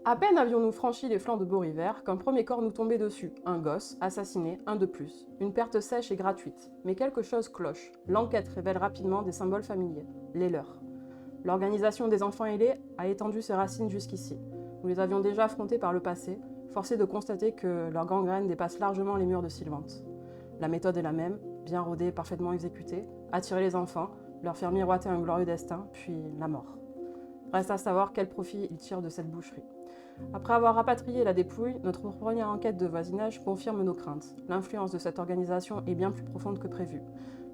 À peine avions-nous franchi les flancs de Beau-River qu'un premier corps nous tombait dessus. Un gosse, assassiné, un de plus. Une perte sèche et gratuite. Mais quelque chose cloche. L'enquête révèle rapidement des symboles familiers. Les leurs. L'organisation des enfants ailés a étendu ses racines jusqu'ici. Nous les avions déjà affrontés par le passé, forcés de constater que leur gangrène dépasse largement les murs de Sylvante. La méthode est la même, bien rodée, parfaitement exécutée. Attirer les enfants, leur faire miroiter un glorieux destin, puis la mort. Reste à savoir quel profit ils tirent de cette boucherie. Après avoir rapatrié la dépouille, notre première enquête de voisinage confirme nos craintes. L'influence de cette organisation est bien plus profonde que prévu.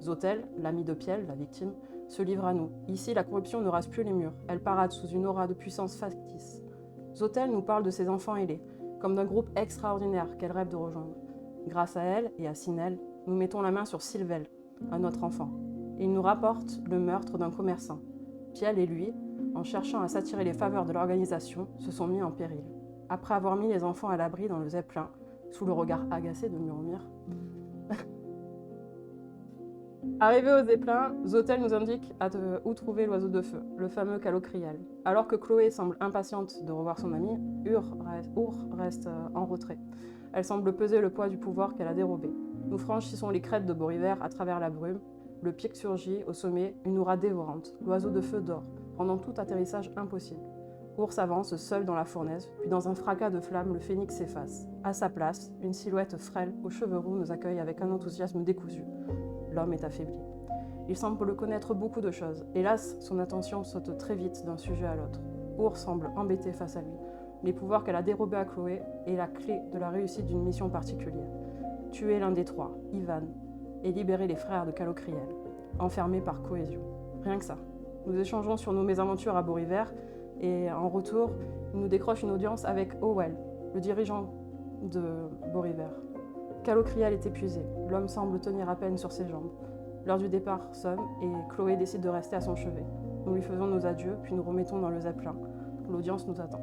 Zotel, l'ami de Piel, la victime, se livre à nous. Ici, la corruption ne rase plus les murs. Elle parade sous une aura de puissance factice. Zotel nous parle de ses enfants ailés, comme d'un groupe extraordinaire qu'elle rêve de rejoindre. Grâce à elle et à Sinel, nous mettons la main sur Sylvel, un autre enfant. Et il nous rapporte le meurtre d'un commerçant. Piel et lui, en cherchant à s'attirer les faveurs de l'organisation, se sont mis en péril. Après avoir mis les enfants à l'abri dans le zeppelin, sous le regard agacé de Muromir. Arrivé au zeppelin, Zotel nous indique où trouver l'oiseau de feu, le fameux Calocriel. Alors que Chloé semble impatiente de revoir son ami, Ur reste en retrait. Elle semble peser le poids du pouvoir qu'elle a dérobé. Nous franchissons les crêtes de Beau-River à travers la brume. Le pic surgit, au sommet, une aura dévorante. L'oiseau de feu dort, rendant tout atterrissage impossible. Ours avance seul dans la fournaise, puis dans un fracas de flammes, le phénix s'efface. À sa place, une silhouette frêle, aux cheveux roux, nous accueille avec un enthousiasme décousu. L'homme est affaibli. Il semble connaître beaucoup de choses. Hélas, son attention saute très vite d'un sujet à l'autre. Ours semble embêté face à lui. Les pouvoirs qu'elle a dérobés à Chloé est la clé de la réussite d'une mission particulière. Tuer l'un des trois, Ivan, et libérer les frères de Calocriel, enfermés par cohésion. Rien que ça. Nous échangeons sur nos mésaventures à Beau-River et en retour, il nous décroche une audience avec Howell, le dirigeant de Beau-River. Calocriel est épuisé, l'homme semble tenir à peine sur ses jambes. L'heure du départ sonne et Chloé décide de rester à son chevet. Nous lui faisons nos adieux, puis nous remettons dans le zeppelin. L'audience nous attend.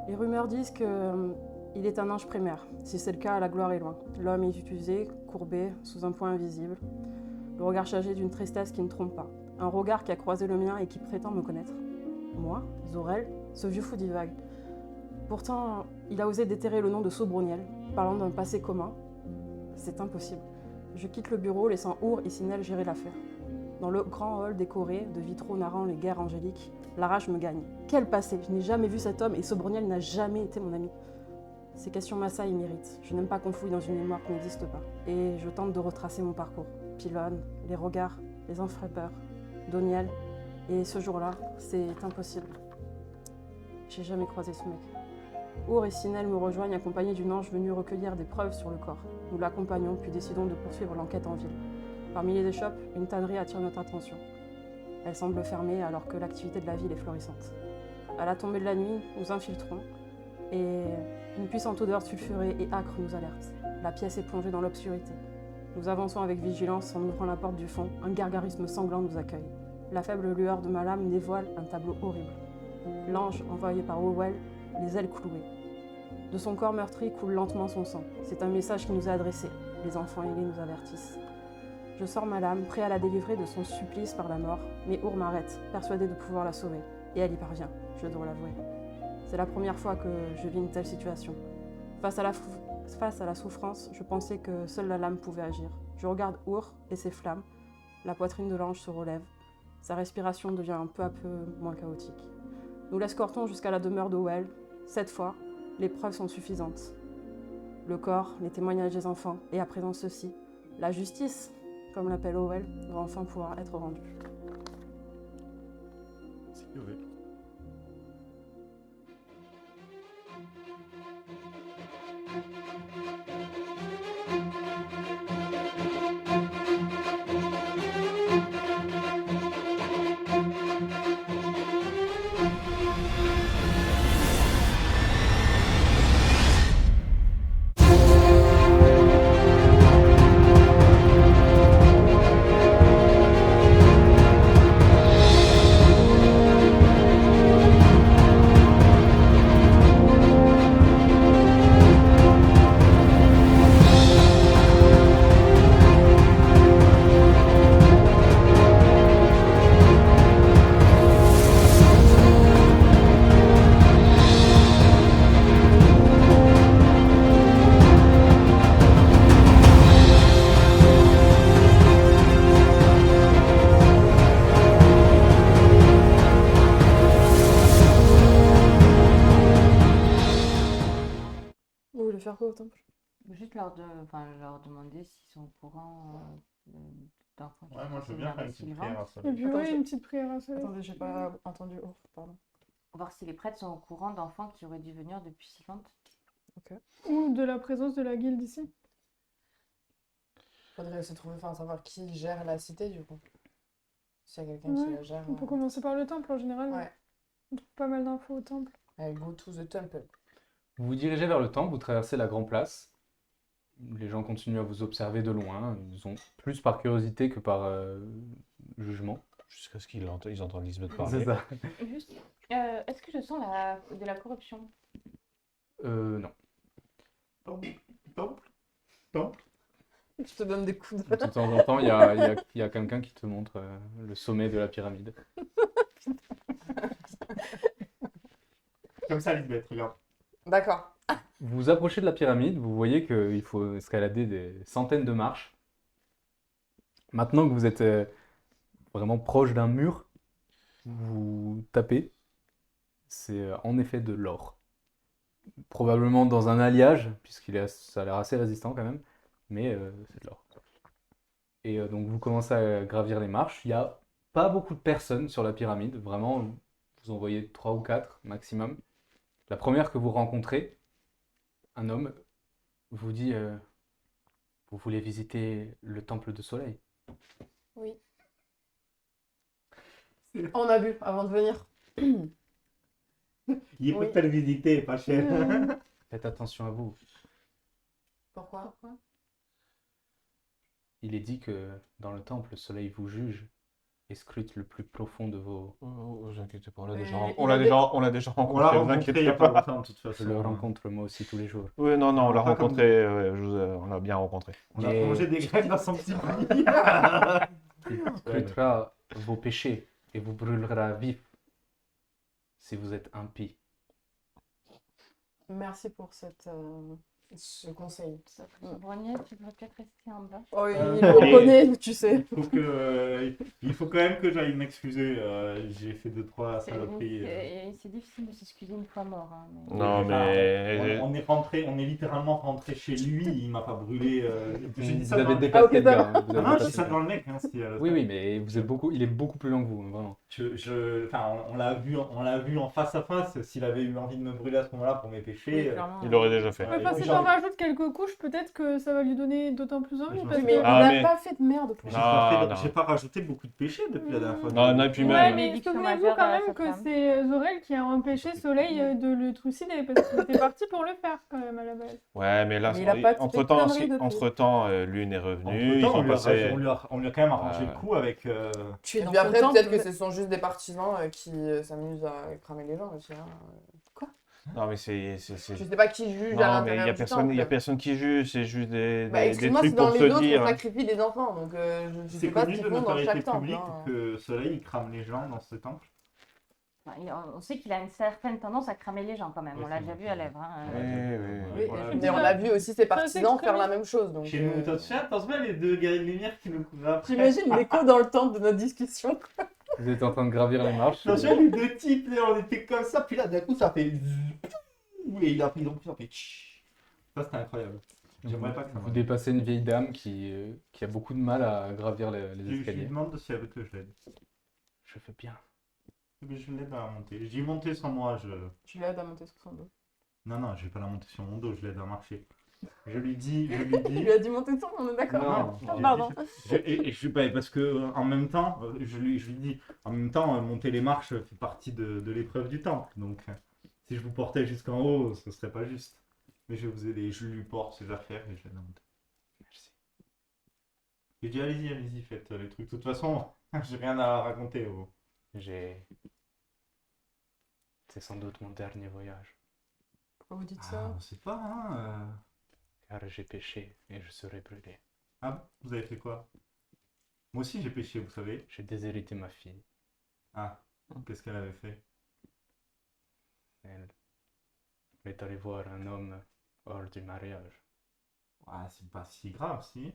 Les rumeurs disent qu'il est un ange primaire. Si c'est le cas, la gloire est loin. L'homme est utilisé, courbé, sous un point invisible. Le regard chargé d'une tristesse qui ne trompe pas. Un regard qui a croisé le mien et qui prétend me connaître. Moi, Zorel, ce vieux fou divague. Pourtant, il a osé déterrer le nom de Sobroniel, parlant d'un passé commun. C'est impossible. Je quitte le bureau, laissant Our et Sinel gérer l'affaire. Dans le grand hall décoré de vitraux narrant les guerres angéliques, la rage me gagne. Quel passé! Je n'ai jamais vu cet homme et Sobroniel n'a jamais été mon ami. Ces questions m'assaillent et m'irritent. Je n'aime pas qu'on fouille dans une mémoire qui n'existe pas. Et je tente de retracer mon parcours. Pylone, les regards, les enfrappeurs, Doniel. Et ce jour-là, c'est impossible. J'ai jamais croisé ce mec. Our et Sinel me rejoignent accompagnés d'une ange venue recueillir des preuves sur le corps. Nous l'accompagnons puis décidons de poursuivre l'enquête en ville. Parmi les échoppes, une tannerie attire notre attention. Elle semble fermée alors que l'activité de la ville est florissante. À la tombée de la nuit, nous infiltrons et une puissante odeur sulfurée et âcre nous alerte. La pièce est plongée dans l'obscurité. Nous avançons avec vigilance en ouvrant la porte du fond. Un gargarisme sanglant nous accueille. La faible lueur de ma lame dévoile un tableau horrible. L'ange, envoyé par Howell, les ailes clouées. De son corps meurtri coule lentement son sang. C'est un message qui nous est adressé. Les enfants ailés nous avertissent. Je sors ma lame, prêt à la délivrer de son supplice par la mort, mais Our m'arrête, persuadé de pouvoir la sauver. Et elle y parvient, je dois l'avouer. C'est la première fois que je vis une telle situation. Face à la souffrance, je pensais que seule la lame pouvait agir. Je regarde Our et ses flammes. La poitrine de l'ange se relève. Sa respiration devient peu à peu moins chaotique. Nous l'escortons jusqu'à la demeure d'Howell. Cette fois, les preuves sont suffisantes. Le corps, les témoignages des enfants, et à présent ceci. La justice, comme l'appelle Howell, va enfin pouvoir être rendue. C'est mauvais. Juste leur demander s'ils sont au courant d'enfants qui Ouais, moi sont je veux bien faire une ici petite le prière à Et Soleil. puis, Attends, ouais, j'ai- une petite prière à Soleil. Attendez, j'ai pas entendu. Oh, pardon. Voir si les prêtres sont au courant d'enfants qui auraient dû venir depuis si longtemps. Ou de la présence de la guilde ici. Faudrait se trouver, enfin, savoir qui gère la cité, du coup. S'il y a quelqu'un qui Ouais, la gère. on peut commencer par le temple en général. Ouais. On trouve pas mal d'infos au temple. Go to the temple. Vous vous dirigez vers le temple, vous traversez la grande place. Les gens continuent à vous observer de loin. Ils ont plus par curiosité que par jugement. Jusqu'à ce qu'ils entendent Lisbeth C'est parler. ça. Juste, est-ce que je sens de la corruption? Non. Temple. Je te donne des coups De temps en temps, il y a quelqu'un qui te montre le sommet de la pyramide. Comme ça, Lisbeth, regarde. D'accord. Vous vous approchez de la pyramide, vous voyez qu'il faut escalader des centaines de marches. Maintenant que vous êtes vraiment proche d'un mur, vous tapez. C'est en effet de l'or. Probablement dans un alliage, ça a l'air assez résistant quand même, mais c'est de l'or. Et donc vous commencez à gravir les marches. Il n'y a pas beaucoup de personnes sur la pyramide, vraiment, vous en voyez 3 ou 4 maximum. La première que vous rencontrez, un homme, vous dit vous voulez visiter le temple de soleil? Oui. On a bu avant de venir. Il peut Oui. pas le visiter, pas cher. Faites attention à vous. Pourquoi? Il est dit que dans le temple, le soleil vous juge et scrute le plus profond de vos... Vous inquiétez pas, Mais on il l'a a déjà rencontré, On l'a vous rencontré il inquiétez y a pas pas. longtemps, de toute façon. Je le rencontre moi aussi tous les jours. Oui, non, on l'a Pas comme rencontré, on l'a bien rencontré. On a Et- mangé des graines dans son petit panier. Il scrutera vos péchés et vous brûlera vif si vous êtes impie. Merci pour ce conseil. Brognier, tu devrais peut-être rester en bas. Oh, il Euh, me et- connaît, tu sais. Il faut quand même que j'aille m'excuser. J'ai fait 2-3 saloperies. C'est difficile de s'excuser une fois mort. Hein, mais... Non, mais... On est littéralement rentré chez lui. Il m'a pas brûlé. J'ai dit Vous ça avez dans... dépassé ok, le ça gars. va. Hein, vous Ah avez non, j'ai dépassé dit ça le dans gars. le mec. Hein, Oui, oui, mais vous êtes beaucoup... il est beaucoup plus lent que vous, hein, vraiment. Enfin, on l'a vu en face à face. S'il avait eu envie de me brûler à ce moment-là pour mes péchés. Il l'aurait déjà fait. Ouais, Enfin, et si genre- t'en rajoutes quelques couches, peut-être que ça va lui donner d'autant plus envie. Je Parce me Mais que... on Ah, n'a mais- pas fait de merde pour J'ai Non, pas, non. j'ai pas rajouté beaucoup de péchés depuis la dernière fois. Non, non, et puis Ouais, même... mais Bénédiction souvenez-vous majeure quand à même sa que femme. c'est Zorel qui a empêché Soleil de le trucider, parce qu'il était parti pour le faire quand même à la base. Ouais, mais là, Mais il a pas fait de conneries depuis. entre-temps, Lune est revenue, ils Entre-temps, ont passé... on lui a quand même arrangé Ouais. le coup avec. Et dans puis après, son peut-être temple. que ce sont juste des partisans qui s'amusent à cramer les gens aussi. Hein. Non, mais c'est... Je sais pas qui juge à Non, mais il l'intérieur y a du personne, temple. il y a personne qui juge, c'est juste des Bah, excuse-moi, c'est trucs dans pour les se autres dire. on sacrifie des enfants, donc je sais C'est pas ce connu qu'ils de font dans notoriété chaque temple. publique Hein. que Soleil il crame les gens dans ce temple. Enfin, on sait qu'il a une certaine tendance à cramer les gens quand même. Oui, on l'a c'est déjà vrai. vu à l'œuvre. Hein. Oui, Voilà. mais on a vu aussi ses partisans faire extrémiste. la même chose. Donc, Chez nous, t'en souviens les deux guerriers de lumière qui nous couraient après. J'imagine l'écho dans le temple de notre discussion. Vous êtes en train de gravir les marches. T'en souviens les deux types, là, on était comme ça, puis là d'un coup ça fait. Et il a pris donc ça fait. Ça c'était incroyable. J'aimerais pas que ça Vous m'arrive. dépassez une vieille dame qui a beaucoup de mal à gravir les Je lui escaliers. demande si elle veut que je l'aide. Je fais bien. Mais je l'aide à monter. Je dis monter sans moi, je. Tu l'aides à monter sur son dos. Non, non, je vais pas la monter sur mon dos, je l'aide à marcher. Je lui dis. Tu lui as dit monter sur, on est d'accord. Non, Ah, j'ai- pardon. parce que en même temps, je lui dis, en même temps, monter les marches fait partie de l'épreuve du temple. Donc, si je vous portais jusqu'en haut, ce serait pas juste. Mais je vais vous aider, je lui porte ses affaires et je l'aide à monter. Merci. J'ai dit, allez-y, faites les trucs. De toute façon, j'ai rien à raconter. C'est sans doute mon dernier voyage, Pourquoi vous dites Ah, ça on sait pas, hein. car j'ai péché et je serai brûlé. Ah, bon, vous avez fait quoi? Moi aussi, j'ai péché, vous savez. J'ai déshérité ma fille. Ah, qu'est-ce qu'elle avait fait? Elle est allée voir un homme hors du mariage. Ah, c'est pas si grave, si.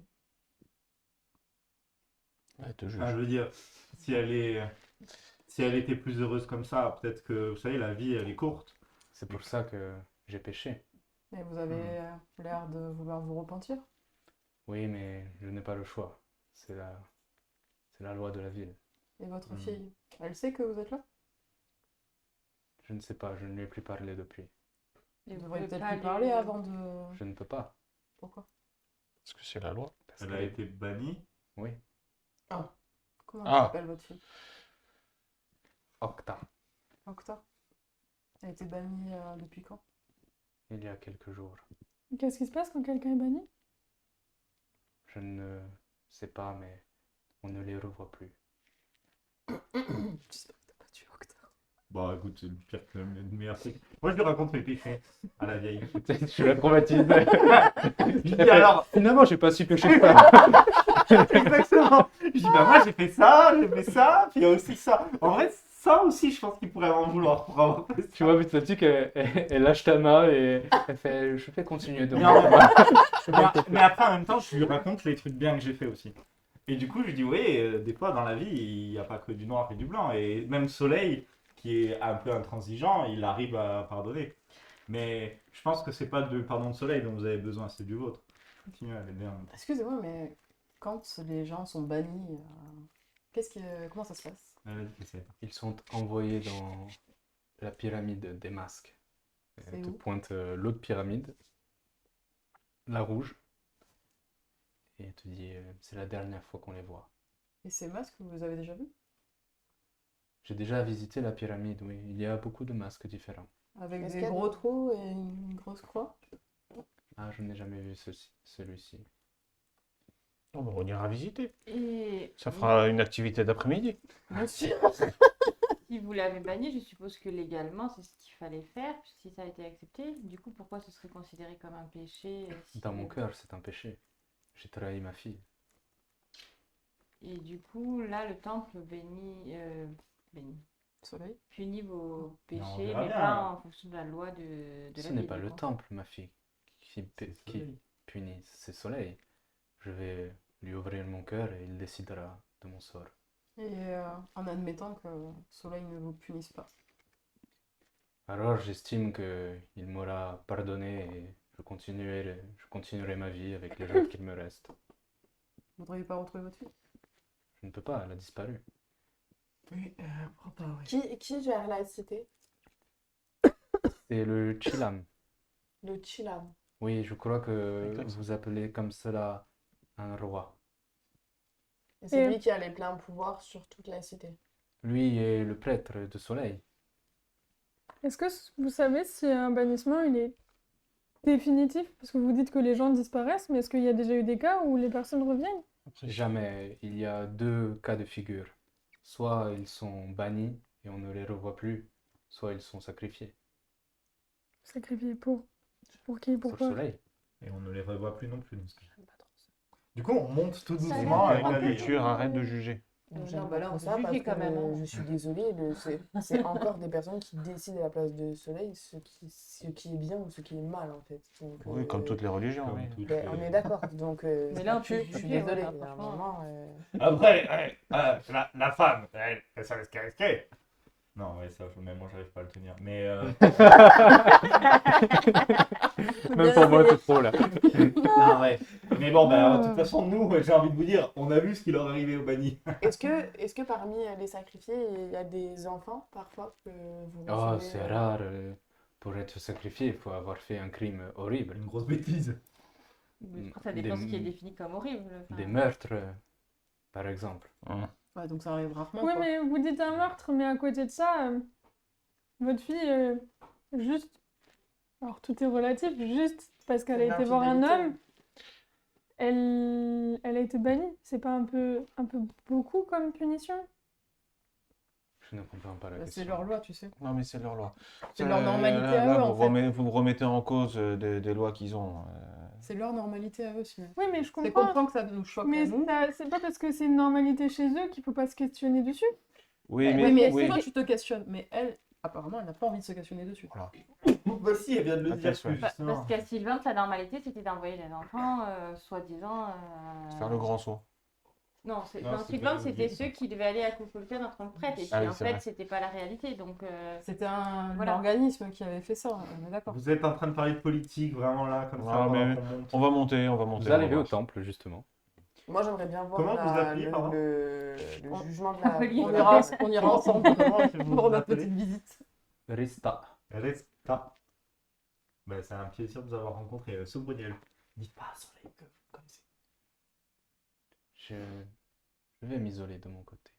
Elle te juge. Ah, je veux dire, si elle était plus heureuse comme ça, peut-être que, vous savez, la vie, elle est courte. C'est pour ça que j'ai péché. Mais vous avez l'air de vouloir vous repentir. Oui, mais je n'ai pas le choix. C'est la loi de la ville. Et votre fille, elle sait que vous êtes là? Je ne sais pas, je ne lui ai plus parlé depuis. Et Vous vous devriez pouvez peut-être pas lui parler lui- avant de... Je ne peux pas. Pourquoi? Parce que c'est la loi. Parce Elle qu'elle a est- été bannie. Oui, Comment Ah. s'appelle votre fille? Octa, Octa. Elle a été bannie depuis quand? il y a quelques jours. Qu'est-ce qui se passe quand quelqu'un est banni? Je ne sais pas, mais on ne les revoit plus. J'espère que t'as pas tué Octa. Bah écoute, c'est le pire que le meilleur truc. Moi je lui raconte mes péchés à la vieille. Je la traumatise. Je dis alors, Finalement, j'ai pas su pêcher ça. exactement. Je dis bah moi j'ai fait ça, puis il y a aussi ça. En vrai, ça aussi je pense qu'il pourrait en vouloir pour avoir fait ça. Tu vois, petit à petit, elle lâche ta main et elle fait je vais continuer de Mais, mais après, en même temps, je lui raconte les trucs bien que j'ai fait aussi. Et du coup, je lui dis, oui, des fois, dans la vie, il n'y a pas que du noir et du blanc. Et même Soleil, qui est un peu intransigeant, il arrive à pardonner. Mais je pense que c'est pas de pardon de Soleil dont vous avez besoin, c'est du vôtre. Continuez, elle est bien. Excusez-moi, mais quand les gens sont bannis, comment ça se passe? Elle a dit qu'elle savait pas. Ils sont envoyés dans la pyramide des masques. C'est Elle te où? pointe l'autre pyramide, la rouge, et elle te dit c'est la dernière fois qu'on les voit. Et ces masques, vous les avez déjà vus? J'ai déjà visité la pyramide, oui. Il y a beaucoup de masques différents. Avec Est-ce des qu'il y a gros des- trous et une grosse croix? Ah, je n'ai jamais vu celui-ci. Oh, bah, on ira visiter. Et Ça fera une activité d'après-midi. Monsieur. si vous l'avez banni, je suppose que légalement, c'est ce qu'il fallait faire, si ça a été accepté. Du coup, pourquoi ce serait considéré comme un péché si- Dans mon cœur, c'est un péché. J'ai trahi ma fille. Et du coup, là, le temple bénit, Soleil. punit vos on péchés, verra mais bien. pas en fonction de la loi de la Ce n'est ville, pas du le coup. temple, ma fille, qui C'est Soleil. punit, c'est Soleil. Je vais lui ouvrir mon cœur et il décidera de mon sort. Et en admettant que Soleil ne vous punisse pas. Alors j'estime qu'il m'aura pardonné et je continuerai ma vie avec les jours qu'il me reste. Vous voudriez pas retrouver votre fille? Je ne peux pas, elle a disparu. Oui, Qui gère la cité? C'est le Chilam. Le Chilam. Oui, je crois que Exact. vous appelez comme cela un roi. Et c'est Et- lui qui a les pleins pouvoirs sur toute la cité. Lui est le prêtre de Soleil. Est-ce que vous savez si un bannissement il est définitif? Parce que vous dites que les gens disparaissent, mais est-ce qu'il y a déjà eu des cas où les personnes reviennent? Après, Jamais. Il y a deux cas de figure. Soit ils sont bannis et on ne les revoit plus, soit ils sont sacrifiés. Sacrifiés pour qui? Sur Pourquoi? Soleil. Et on ne les revoit plus non plus. dans ce cas. Du coup, on monte tout Ça a doucement l'air avec la de- vieille. Tu arrête de juger. Donc, non, j'aime bah là, pas on trop peut ça juger parce quand même, que hein. je suis désolée, c'est encore des personnes qui décident à la place de Soleil ce qui est bien ou ce qui est mal en fait. Donc, Oui, comme toutes les religions. Comme Oui. toutes ben, les- on est d'accord. Donc, Mais là, on peut je suis juger, désolée. ouais, il y a un franchement. moment, Après, la femme, elle savait ce qu'elle risquait. Non, ouais, ça, même moi, j'arrive pas à le tenir. Mais Même pour moi, c'est trop là. non, ouais. Mais bon, bah, de toute façon, nous, j'ai envie de vous dire, on a vu ce qui leur est arrivé au banni. est-ce que parmi les sacrifiés, il y a des enfants parfois que vous Oh, recevez, c'est rare. Pour être sacrifié, il faut avoir fait un crime horrible. Une grosse bêtise. Mais après, ça dépend Des- ce qui est défini comme horrible. Enfin, Des meurtres, par exemple. Ouais, donc ça arrive rarement. Oui, quoi. mais vous dites un meurtre, mais à côté de ça, votre fille, juste. Alors tout est relatif, juste parce qu'elle a été voir un homme, elle a été bannie. C'est pas un peu beaucoup comme punition? Je ne comprends pas la Bah, question. c'est leur loi, tu sais. Non, mais c'est leur loi. C'est leur normalité à là, eux, vous en fait. vous remettez en cause des lois qu'ils ont. C'est leur normalité à eux, sinon. Oui, mais je C'est comprends. comprendre que ça nous choque Mais à nous. c'est pas parce que c'est une normalité chez eux qu'il faut pas se questionner dessus. Oui, Oui, mais, mais oui. toi, tu te questionnes. Mais elle, apparemment, elle n'a pas envie de se questionner dessus. Bah si, elle vient de le dire Attention. plus, justement. Parce qu'à Sylvain, la normalité, c'était d'envoyer les enfants, soi-disant. Faire le grand saut. Non, Non, dans c'était Streetland, pas c'était Guy. ceux qui devaient aller à Kukulkan en tant que prêtre. Et puis Ah oui, en c'est fait, vrai. c'était pas la réalité. Donc, C'était un Voilà. organisme qui avait fait ça, on est d'accord. Vous êtes en train de parler de politique, vraiment là, comme ça, Ah, mais pendant qu'on monte. On va monter, on va monter. Vous on va arrivez au voir. temple, justement. Moi, j'aimerais bien voir Comment vous appelez, pardon le On- jugement de la... On On ira ensemble Comment est-ce que vous pour vous notre appelez petite visite. Resta. Resta. Ben, c'est un plaisir de vous avoir rencontré. Sobroniel. Dites pas à Soleil que vous connaissez. Je vais m'isoler de mon côté.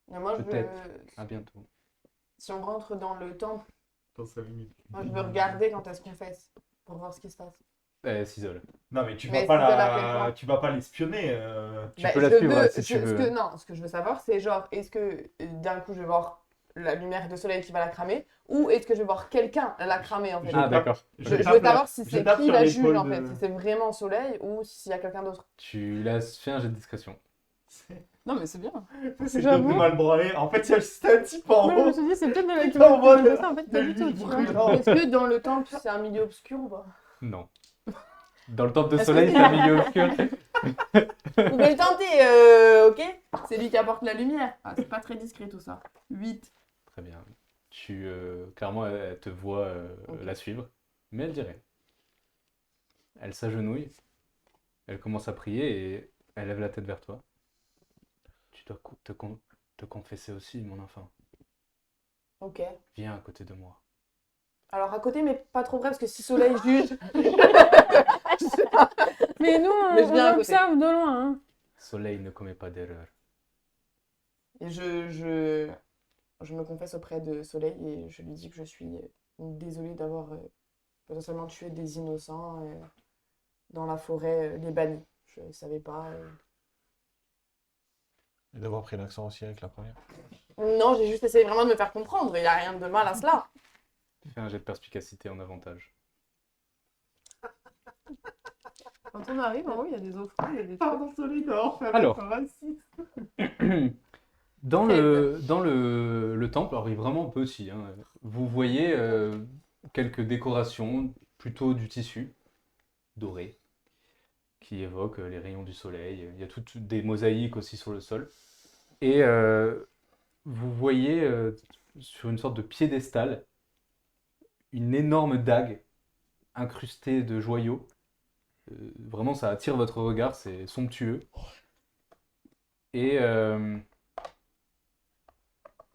Mais moi, je veux... Peut-être. À bientôt. Si on rentre dans le temple, Dans 5 minutes. moi, je veux regarder quand est-ce qu'on fait pour voir ce qui se passe. Elle s'isole. Non, mais tu Mais vas pas c'est de la quel point tu vas pas l'espionner. Tu Bah, peux la je suivre, veux- là, si tu veux. Ce que je veux savoir, c'est genre, est-ce que d'un coup je vais voir la lumière de soleil qui va la cramer, ou est-ce que je vais voir quelqu'un la cramer en fait? Ah, d'accord. Je veux tape savoir si je c'est tape qui sur la juge l'épaule en de- fait, si c'est vraiment soleil ou s'il y a quelqu'un d'autre. Tu laisses faire un jet de discrétion. Non, mais c'est bien. C'est J'avoue. de mal branlé. En fait, c'est un type en Moi, je me haut. suis dit, c'est peut-être de la Putain, on voit culture. Ça, en fait, pas le du tout, tu vois. brûlant. Est-ce que dans le temple c'est un milieu obscur ou pas? Non. Dans le temple de Est-ce soleil, que- c'est un milieu obscur. Vous pouvez le tenter, ok? C'est lui qui apporte la lumière. Ah, c'est pas très discret tout ça. 8. Très bien. Clairement, elle te voit Ok. la suivre, mais elle dit rien. Elle s'agenouille, elle commence à prier et elle lève la tête vers toi. Tu dois te confesser aussi, mon enfant. Ok. Viens à côté de moi. Alors à côté, mais pas trop près parce que si soleil juge. Mais nous, Mais je viens à on côté. observe de loin. Hein. Soleil ne commet pas d'erreur. Et je me confesse auprès de Soleil et je lui dis que je suis désolée d'avoir potentiellement tué des innocents dans la forêt, les bannis. Je ne savais pas. Et d'avoir pris l'accent aussi avec la première. Non, j'ai juste essayé vraiment de me faire comprendre. Il n'y a rien de mal à cela. Fais un jet de perspicacité en avantage. Quand on arrive, en haut, il y a des offres, il y a des trucs. Pardon, Soleil, d'avoir fait Alors. un raciste. Dans le temple, alors il est vraiment petit, hein, vous voyez quelques décorations, plutôt du tissu doré, qui évoquent les rayons du soleil. Il y a toutes des mosaïques aussi sur le sol. Et vous voyez sur une sorte de piédestal une énorme dague incrustée de joyaux. Vraiment, ça attire votre regard, c'est somptueux. Et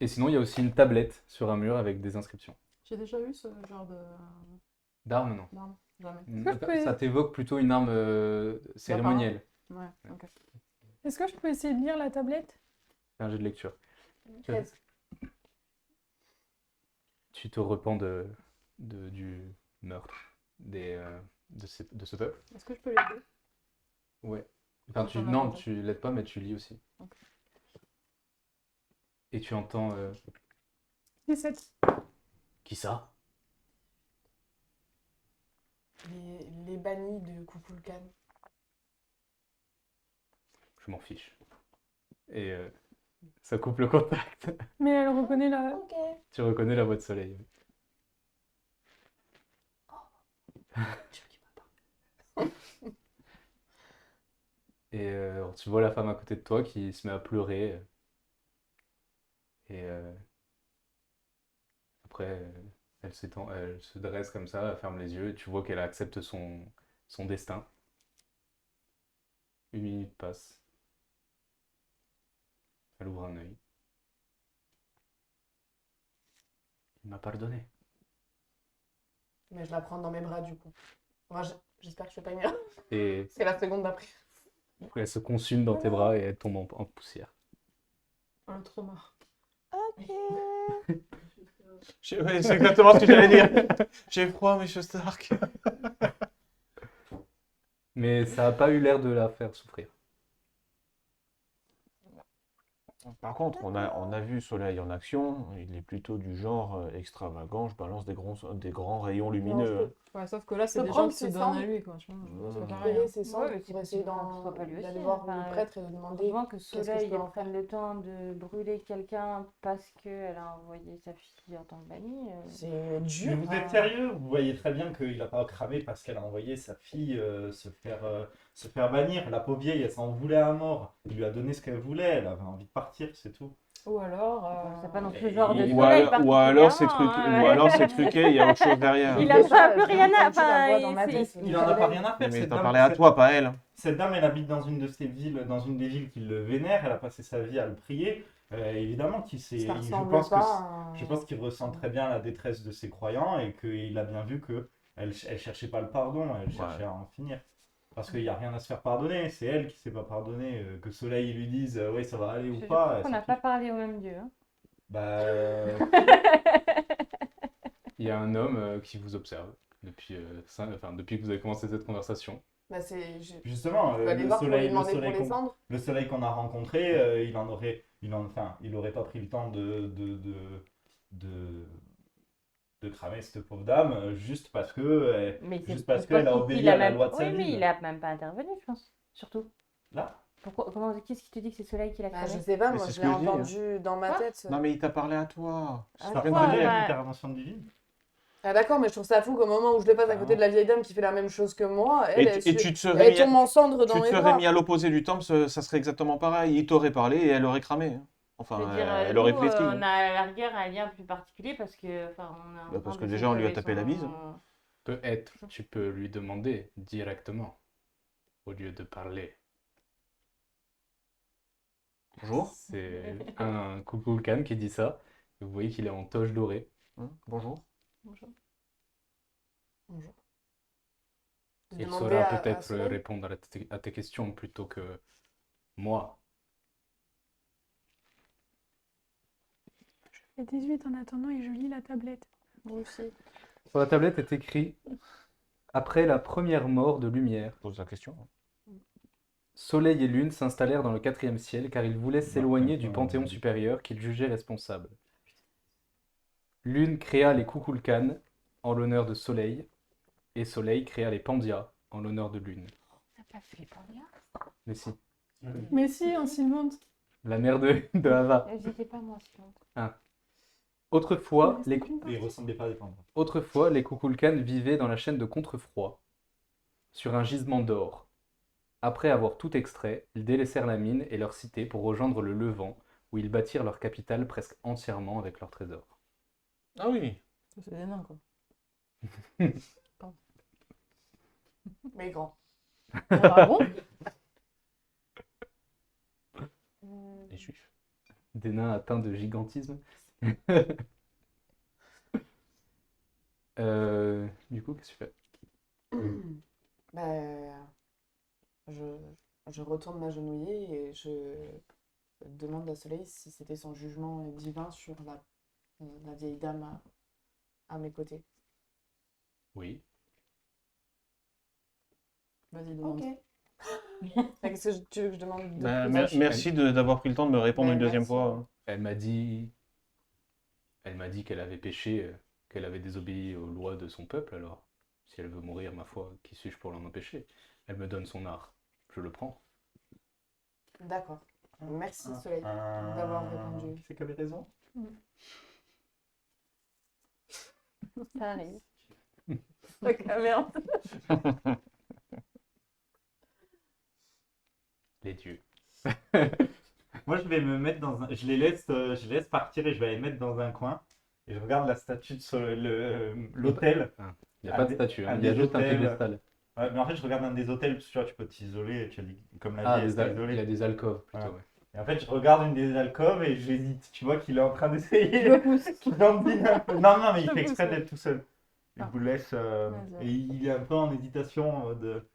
sinon, il y a aussi une tablette sur un mur avec des inscriptions. J'ai déjà eu ce genre D'armes, non. d'arme. Jamais. que je peux- Ça t'évoque plutôt une arme cérémonielle. Ouais, ok. Est-ce que je peux essayer de lire la tablette? C'est un jeu de lecture. 13. Tu te repens du meurtre de ce peuple. Est-ce que je peux l'aider? Ouais. Enfin, J'en ai non, déjà. tu l'aides pas, mais tu lis aussi. Ok. Et tu entends 17. qui ça? Les bannis de Kukulkan. Je m'en fiche. Et ça coupe le contact. Mais elle reconnaît la. Ok. Tu reconnais la voix de Soleil. Et tu vois la femme à côté de toi qui se met à pleurer. Et après, elle se dresse comme ça, elle ferme les yeux. Et tu vois qu'elle accepte son destin. 1 minute passe. Elle ouvre un œil. Il m'a pardonné. Mais je la prends dans mes bras du coup. Moi, j'espère que je fais pas mieux. Et C'est la seconde d'après. après, elle se consume dans tes bras et elle tombe en poussière. Un trauma. Ok. Oui, c'est exactement ce que j'allais dire. J'ai froid, monsieur Stark. Mais ça n'a pas eu l'air de la faire souffrir. Par contre, on a vu Soleil en action. Il est plutôt du genre extravagant. Je balance des grands rayons lumineux. Ouais, sauf que là, c'est peut des gens prendre qui se ses donnent cendres. à lui, quoi. Tu vois, c'est pas pareil, Récupérer hein. ses cendres Ouais, mais pour essayer que ce soit pas lui aussi, d'aller voir enfin, le prêtre et de demander Franchement, que qu'est-ce que je Soleil peux en elle prenne le temps de brûler quelqu'un parce qu'elle a envoyé sa fille en tant que bannie. C'est Mais dur. vous êtes sérieux? Vous voyez très bien qu'il a pas cramé parce qu'elle a envoyé sa fille se faire bannir. La pauvre vieille, elle s'en voulait à mort. Il lui a donné ce qu'elle voulait, elle avait envie de partir, c'est tout. Ou alors. C'est pas non plus le genre de Et- Soleil Ou alors c'est particulièrement, ou alors c'est truqué, il y a autre chose derrière. Il a pas un peu rien à. Il en a pas rien à faire. Mais cette t'en dame, parlais à toi, pas à elle. Cette dame, elle habite dans une de ces villes, dans une des villes qui le vénère. Elle a passé sa vie à le prier. Évidemment qu'il s'est. Ça Je ressemble pense pas je pense qu'il ressent très bien la détresse de ses croyants et qu'il a bien vu que elle cherchait pas le pardon, elle cherchait à en finir. Parce qu'il n'y a rien à se faire pardonner. C'est elle qui s'est pas pardonné. Que Soleil lui dise oui ça va aller ou Je pas. crois qu'on n'a pas parlé au même Dieu. Hein. Bah. Il y a un homme qui vous observe depuis, depuis que vous avez commencé cette conversation. Bah, Justement, je peux aller voir pour lui demander pour les qu'on cendres. le soleil qu'on a rencontré, il aurait pas pris le temps de cramer cette pauvre dame juste parce que Mais juste parce qu'elle a obéi à la loi de sa Oui, mais ville. il a même pas intervenu, je pense. Surtout. Là. Qu'est-ce qui te dit que c'est Soleil qui l'a Bah, cramé? je sais pas, Mais moi c'est je ce l'ai que je dis, entendu dans ma tête. Non, mais il t'a parlé à toi. Ah, Ça toi, revient ouais. à l'intervention divine. Ah d'accord, mais je trouve ça fou qu'au moment où je le passe à côté de la vieille dame qui fait la même chose que moi, elle Et tu te serais elle tombe en cendre dans tu mes te serais bras. mis à l'opposé du temple, ça serait exactement pareil. Il t'aurait parlé et elle aurait cramé. Hein. Je Enfin, veux dire, elle aurait nous, flétri. on a à la rigueur un lien plus particulier parce que, enfin, on a. Bah, parce que déjà, on lui a tapé la bise. Peut-être, tu peux lui demander directement, au lieu de parler. Bonjour. C'est un Kukulkan qui dit ça. Vous voyez qu'il est en toge dorée. Hein, bonjour. Bonjour. Il Demander saura à peut-être Soleil. répondre à tes questions plutôt que moi. J'ai 18 en attendant et je lis la tablette. Moi aussi. Sur la tablette est écrit « Après la première mort de lumière, Pose la question. Soleil et Lune s'installèrent dans le 4e ciel car ils voulaient s'éloigner du panthéon supérieur qu'ils jugeaient responsable. Lune créa les Kukulkan en l'honneur de Soleil et Soleil créa les Pandias en l'honneur de Lune. T'as pas fait les pandias? Mais si, Mais si, en Sylvante. la mère de Hava. J'étais pas moi, sinon. Autrefois, les Il ressemblait pas à des pandas. Autrefois, les Kukulkan vivaient dans la chaîne de Contrefroid, sur un gisement d'or. Après avoir tout extrait, ils délaissèrent la mine et leur cité pour rejoindre le Levant, où ils bâtirent leur capitale presque entièrement avec leurs trésors. Ah oui. C'est des nains, quoi. Mais grand. Ah bon? Les juifs. Des nains atteints de gigantisme. Du coup, qu'est-ce que tu fais? Bah, je retourne m'agenouiller et je demande à Soleil si c'était son jugement divin sur la vieille dame à mes côtés. Oui. Vas-y, demande. Qu'est-ce que tu veux que je demande de Bah, plus? merci d'avoir pris le temps de me répondre Ouais, une deuxième merci. fois. Elle m'a dit qu'elle avait péché, qu'elle avait désobéi aux lois de son peuple, alors. Si elle veut mourir, ma foi, qui suis-je pour l'en empêcher? Elle me donne son art. Je le prends. D'accord. Merci Soleil d'avoir répondu. C'est qu'elle avait raison. Ça arrive. Ok, merde. Les dieux. Moi, je vais me mettre dans un. Je les laisse partir et je vais les mettre dans un coin. Et je regarde la statue de l'hôtel. Il n'y a pas de statue, un il y a des juste un hôtels. piédestal. Ouais, mais en fait, je regarde un des hôtels, parce que tu vois, tu peux t'isoler. Comme la Ah, vie, elle s'est il y a isolée. des alcôves plutôt, Ouais. ouais. Et en fait, je regarde une des alcôves et j'hésite. Tu vois qu'il est en train d'essayer. Je le pousse. Qu'il bambine un peu. Non, non, mais il Je fait pousse, exprès ouais. d'être tout seul. Il Ah. vous laisse. Vas-y. Et il est un peu en hésitation de.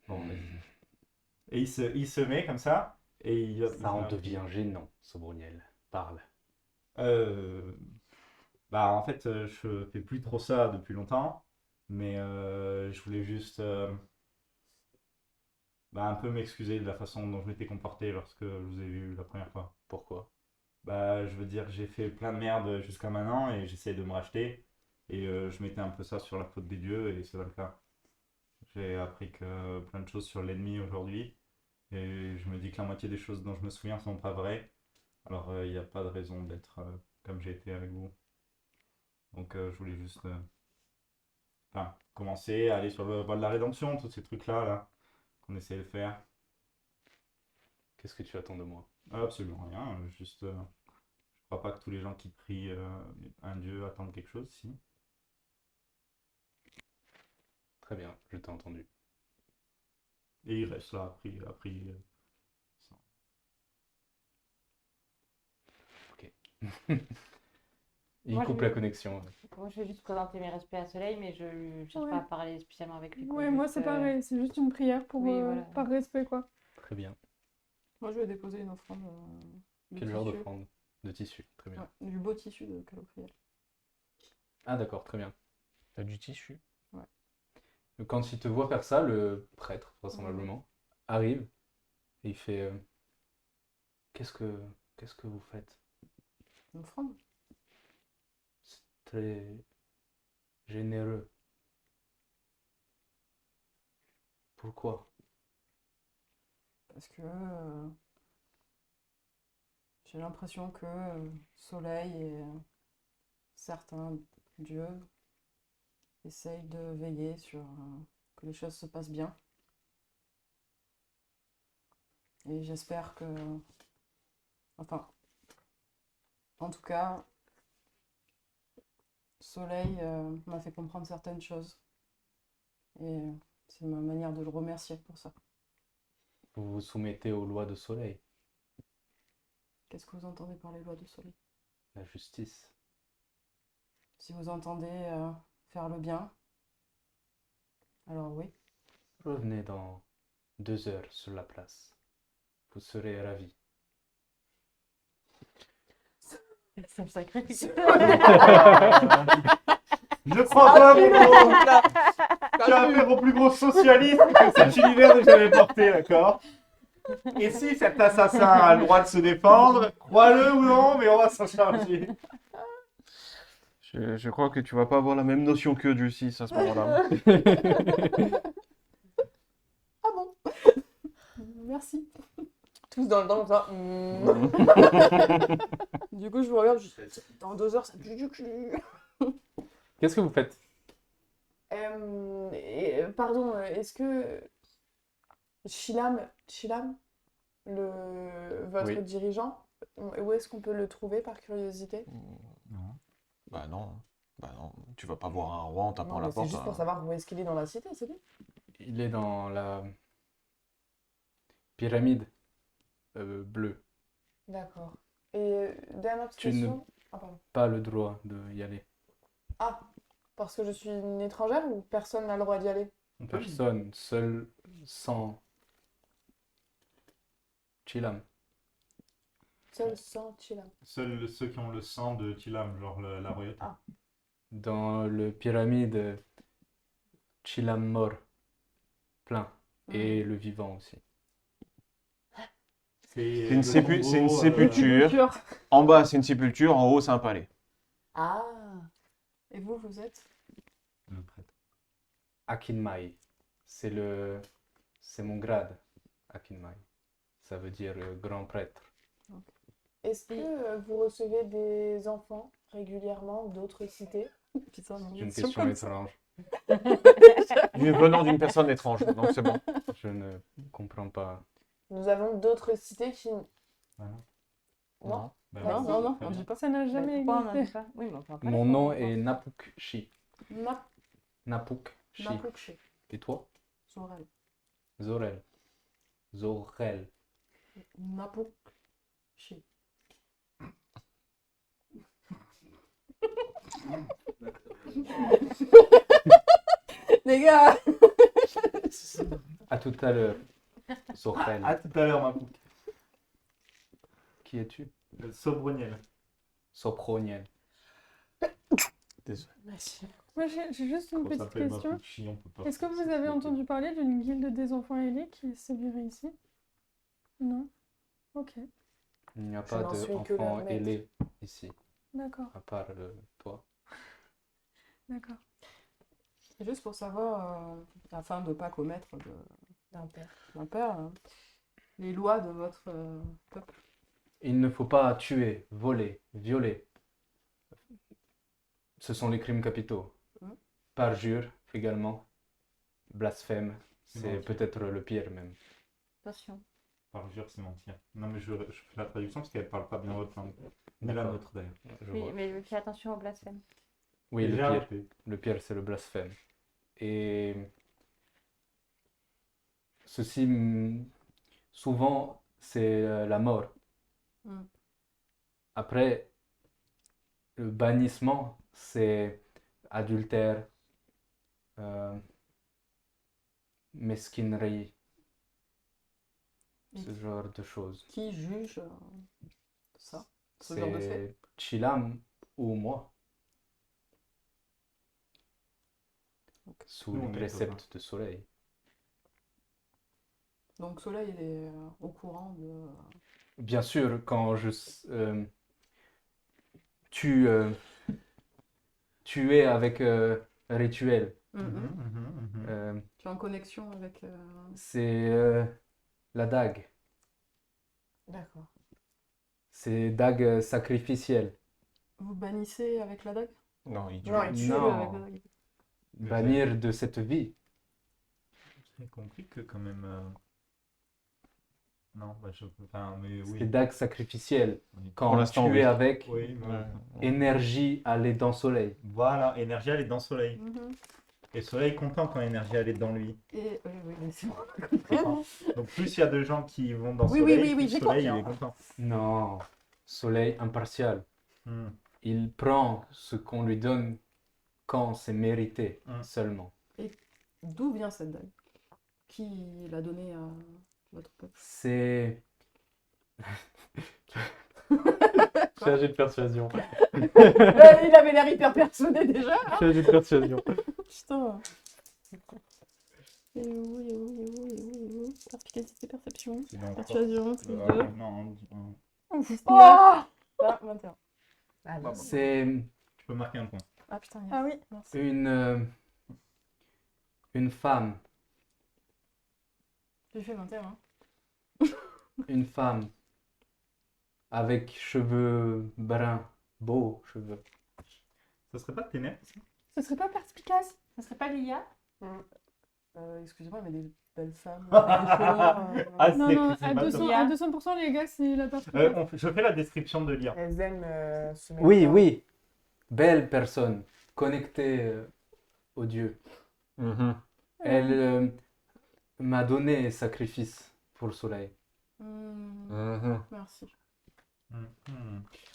Bon, vas-y. Et il se met comme ça. Et il Ça en devient gênant, Sobroniel. Parle. Bah, en fait, je fais plus trop ça depuis longtemps. Mais je voulais juste. un peu m'excuser de la façon dont je m'étais comporté lorsque je vous ai vu la première fois. Pourquoi? Je veux dire, j'ai fait plein de merde jusqu'à maintenant et j'essaie de me racheter. Et je mettais un peu ça sur la faute des dieux et c'est pas le cas. J'ai appris que plein de choses sur l'ennemi aujourd'hui. Et je me dis que la moitié des choses dont je me souviens sont pas vraies. Alors il n'y a pas de raison d'être comme j'ai été avec vous. Donc je voulais juste commencer à aller sur le voie de la rédemption, tous ces trucs-là là, qu'on essaie de faire. Qu'est-ce que tu attends de moi? Absolument rien, juste je crois pas que tous les gens qui prient un dieu attendent quelque chose, si. Très bien, je t'ai entendu. Et il reste là, a prier. Il Moi, coupe je- la connexion. Moi, je vais juste présenter mes respects à Soleil, mais je ne cherche Ouais. pas à parler spécialement avec lui. quoi, Ouais, moi juste, c'est pareil, c'est juste une prière pour, oui, voilà. par respect, quoi. Très bien. Moi, je vais déposer une offrande de Quel genre tissu. d'offrande? De tissu, très bien. Ouais, du beau tissu de Calocriel. Ah d'accord, très bien. T'as du tissu. Quand il te voit faire ça, le prêtre, vraisemblablement, arrive et il fait qu'est-ce que vous faites? Une offrande. C'est très généreux. Pourquoi? Parce que j'ai l'impression que Soleil et certains dieux essayent de veiller sur que les choses se passent bien. Et j'espère que... Enfin, en tout cas, Soleil m'a fait comprendre certaines choses. Et c'est ma manière de le remercier pour ça. Vous vous soumettez aux lois de Soleil, Qu'est-ce que vous entendez par les lois de Soleil? la justice. Si vous entendez faire le bien, alors oui. Revenez dans 2 heures sur la place. Vous serez ravis. Ça me sacrifie. Je crois pas, mon gros. Tu as affaire au plus gros socialiste que cet univers n'ait jamais porté, d'accord? Et si cet assassin a le droit de se défendre, crois-le ou non, mais on va s'en charger. Je crois que tu vas pas avoir la même notion que justice à ce moment-là. Ah bon? Merci. Tous dans le temps, ça. Du coup, je vous regarde, dans 2 heures, ça pue du cul. Qu'est-ce que vous faites? Pardon, est-ce que Chilam, votre Oui. dirigeant, où est-ce qu'on peut le trouver par curiosité? Non. Bah non. Bah non. Tu vas pas voir un roi en tapant Non, la mais c'est porte. juste pour savoir où est-ce qu'il est dans la cité, c'est tout. Il est dans la pyramide bleue. D'accord. Et dernière petite Tu ne- question. Ah, pardon. Pas le droit d'y aller. Ah, parce que je suis une étrangère ou personne n'a le droit d'y aller? Personne, seul, sans Chilam. Seul sans Chilam. Seuls ceux qui ont le sang de Tilam, genre la royauté. Ah. Dans le pyramide, Chilam mort, plein. Et le vivant aussi. C'est une sépulture. Sépulture. En bas, c'est une sépulture. En haut, c'est un palais. Ah. Et vous êtes? Le prêtre. Akinmai. C'est mon grade, Akinmai. Ça veut dire grand prêtre. Est-ce que vous recevez des enfants régulièrement d'autres cités? Putain, non. C'est une question étrange. Mais venant d'une personne étrange, donc c'est bon. Je ne comprends pas. Nous avons d'autres cités qui... Voilà. Non. Bah, Non, vas-y, non, non, très on bien. dit pas. Ça n'a jamais Pourquoi on n'en dit existé. pas? Oui, mais on peut pas Mon les nom faire, est Napukshi. Napukshi. Napukché. Et toi? Sorel. Zorel. Zorel. Napukché. Les gars! À tout à l'heure. Zorel. À tout à l'heure, ma pouque. Qui es-tu? Sobroniel. Soproniel. Désolé. Merci. Moi, j'ai juste une Quand ça petite s'appelle question. Mapuche, on peut pas Est-ce que faire vous ça, avez c'est entendu parler d'une guilde des enfants ailés qui sévirait ici? Non? Ok, Il n'y a Je pas n'en suis que leur d'enfant maître. ailé ici, d'accord, à part toi. d'accord. Et juste pour savoir, afin de ne pas commettre d'impair, les lois de votre peuple. Il ne faut pas tuer, voler, violer. Ce sont les crimes capitaux. Mhm. Parjure également. Blasphème. C'est Mentir. peut-être le pire même. Attention. Parjure, c'est mentir. Non, mais je fais la traduction parce qu'elle parle pas bien votre langue. Ni la D'accord. nôtre d'ailleurs. Je Oui, vois. mais fais attention au blasphème. Oui, J'ai le pire. arrêté. Le pire, c'est le blasphème. Et ceci, souvent, c'est la mort. Mm. Après, le bannissement, c'est adultère, euh, mesquinerie, Et ce genre de choses. qui juge ça, ce genre de fait? C'est Chilam ou moi, sous Nous, les on est préceptes de Soleil. Donc Soleil, il est au courant de... Bien sûr, quand tu, tu es avec rituel, euh, Tu es en connexion avec... c'est la dague. D'accord. C'est dague sacrificielle. Vous bannissez avec la dague? Non, il tue. Non, il tue. Non. avec la dague. Bannir de cette vie. J'ai compris que quand même. Non, bah je peux. Enfin, mais oui. C'est dague sacrificielle. Oui. Quand Pour l'instant, tu oui. es avec Oui, non. Ouais. énergie aller dans soleil. Voilà, énergie, elle est dans Soleil. Mhm. Et Soleil est content quand énergie, elle est dans lui. Et oui, mais c'est bon. Donc plus il y a de gens qui vont dans Oui, Soleil, oui, plus j'ai Soleil, il compris, est content. Non, soleil impartial. Hmm. Il prend ce qu'on lui donne quand c'est mérité seulement. D'où vient cette dague? Qui l'a donnée à votre peuple? C'est... J'ai un jet de persuasion. Il avait l'air hyper persuadé déjà. J'ai un jet de persuasion. Putain. Et oui. Perspicacité, perception. C'est dans Persuasion, plus quoi 2. Non, Oh 21. Allez. C'est tu peux marquer un point. Ah putain, yes. Ah oui, Merci. une femme. J'ai fait 21. Une femme avec cheveux bruns, beaux cheveux. Ça serait pas Ténèbres? ce serait pas perspicace? Ça serait pas l'IA? Excusez-moi, mais des belles femmes. avec des cheveux, Ah, Non, c'est non, c'est à pas 200, top. à 200%, les gars, c'est la perspicace. Je fais la description de l'IA. Elles aiment se mettre Oui, dans- oui. Belle personne, connectée au Dieu. Mhm. Elle m'a donné sacrifice pour le soleil. Mhm. Merci.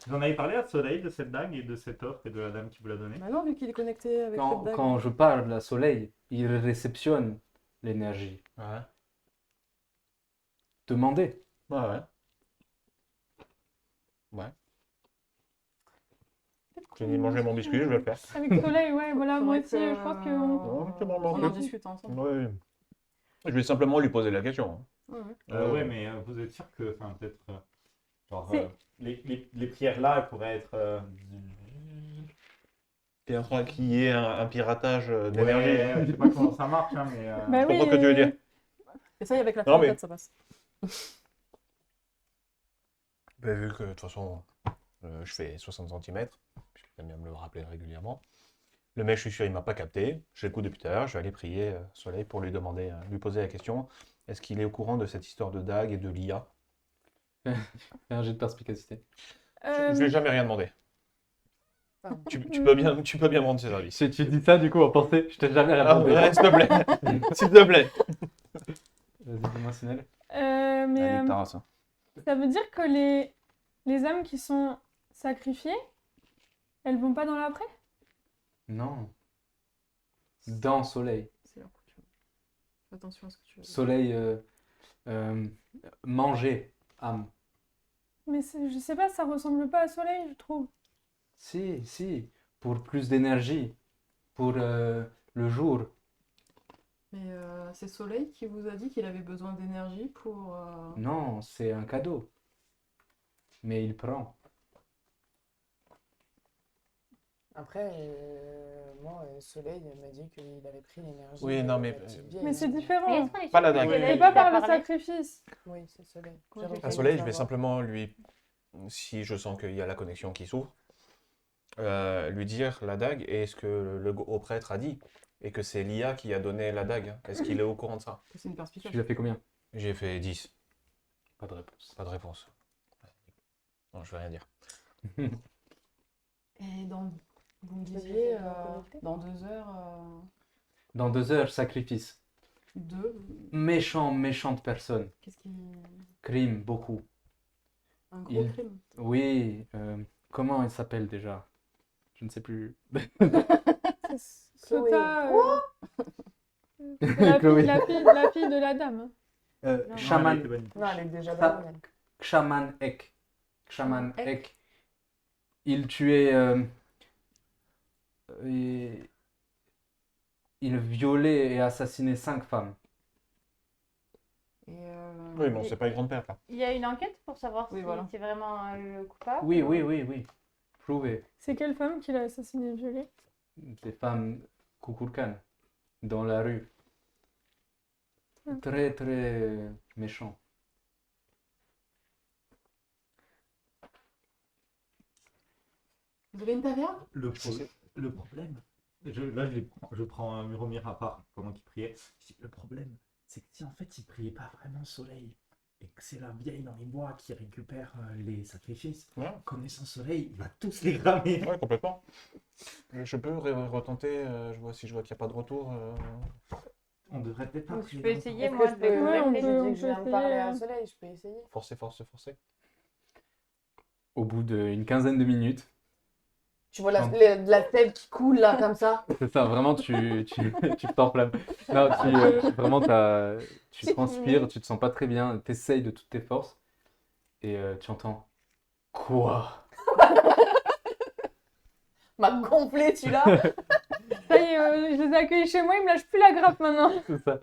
Vous en avez parlé à Soleil de cette dague et de cette offre et de la dame qui vous l'a donnée? Bah non, vu qu'il est connecté avec cette dague. Quand je parle à soleil, il réceptionne l'énergie. Ouais. Demandez. Ouais, ouais. Ouais. J'ai dit de manger mon biscuit, je vais le faire. Avec soleil, ouais, voilà, moi Faudrait aussi, que, je pense qu'on... Non, c'est bon, on en non. discute ensemble. Ouais. Je vais simplement lui poser la question. Ouais, ouais. Ouais, mais vous êtes sûr que, enfin, peut-être, genre, C'est- les prières là, elles pourraient être. T'es en train qu'il y ait un piratage d'énergie. Ouais, je sais pas comment ça marche, hein, mais. Bah Je oui, comprends ce que tu veux dire. Essaye avec la Non, mais- trompette, ça passe. Bah, vu que de toute façon, je fais 60 cm, puisque j'aime bien me le rappeler régulièrement. Le mec, je suis sûr, il m'a pas capté. Je l'écoute depuis tout à l'heure. Je vais aller prier Soleil pour lui demander, lui poser la question. Est-ce qu'il est au courant de cette histoire de dague et de l'IA? Fais un jet de perspicacité. Je lui ai jamais rien demandé. Pardon. Tu peux bien me rendre ses services. Si tu dis ça, du coup, en pensée, je t'ai jamais Ah, répondu. ouais, s'il te plaît. S'il te plaît. Vas-y, dis-moi, Sinel. mais Allez, Taras, hein. ça veut dire que les âmes qui sont sacrifiées, elles vont pas dans l'après? Non. Dans soleil. C'est leur coutume. Fais attention à ce que tu veux. Soleil, manger, âme. Mais je sais pas, ça ressemble pas à soleil, je trouve. Si, pour plus d'énergie. pour le jour. Mais c'est Soleil qui vous a dit qu'il avait besoin d'énergie pour... Non, c'est un cadeau. Mais il prend. Après, moi, Soleil m'a dit qu'il avait pris l'énergie. Oui, non, de mais- la petite vieille. Mais c'est Et différent. est-ce qu'on est Pas sûr la que dague. Soleil, C'est il pas a par le parlé sacrifice. Oui, c'est Soleil. Comment J'ai tu À refusé Soleil, de je vais savoir. simplement lui, si je sens qu'il y a la connexion qui s'ouvre, lui dire la dague et ce que le haut prêtre a dit. Et que c'est l'IA qui a donné la dague. Est-ce qu'il est au courant de ça? C'est une perspicace. Tu lui as fait combien? J'ai fait 10. Pas de réponse. Pas de réponse. Non, je vais rien dire. Et vous me Vous disiez, êtes connecté dans 2 heures, Dans 2 heures, sacrifice. 2, Méchante personne. qu'est-ce qui... Crime, beaucoup. Un gros Il- crime. Oui, comment elle s'appelle déjà? Je ne sais plus. Sota, Chloé. la fille de la dame. Non. Non, elle Shaman, était bannie. Non, elle est déjà Ça- bonne. Shaman Ek. Shaman Ek. Ek. Il tuait. Et- Il violait et assassinait 5 femmes. Et, Oui, bon, c'est pas une grande perte là. Il y a une enquête pour savoir Oui, si voilà. c'est vraiment le coupable? Oui, ou- oui. Prouvé. C'est quelle femme qui l'a assassiné et violé? Des femmes Kukulkan. Dans la rue. Ah. Très, très méchant. Vous avez une taverne? Le problème, je prends un Muromir à part pendant qu'il priait. Je dis, le problème, c'est que si en fait il priait pas vraiment Soleil et que c'est la vieille dans les bois qui récupère les sacrifices, Ouais. connaissant Soleil, il va tous les cramer. Ouais, complètement. Je peux retenter, si je vois qu'il n'y a pas de retour. On devrait peut-être pas Donc, je prier peux dans le essayer, Est-ce moi, que je de peux... le Ouais, on Je contacter. peut- dis que je viens de essayer, parler à hein. Soleil, je peux essayer. Forcer. Au bout d'une quinzaine de minutes, Tu vois la tête qui coule là, comme ça. c'est ça, vraiment, tu t'enflammes. Non, vraiment, tu C'est transpires, fini. tu te sens pas très bien, tu essayes de toutes tes forces et tu entends quoi? M'a gonflé, tu l'as. Ça y est, je les ai accueillis chez moi, ils me lâchent plus la grappe maintenant. C'est ça.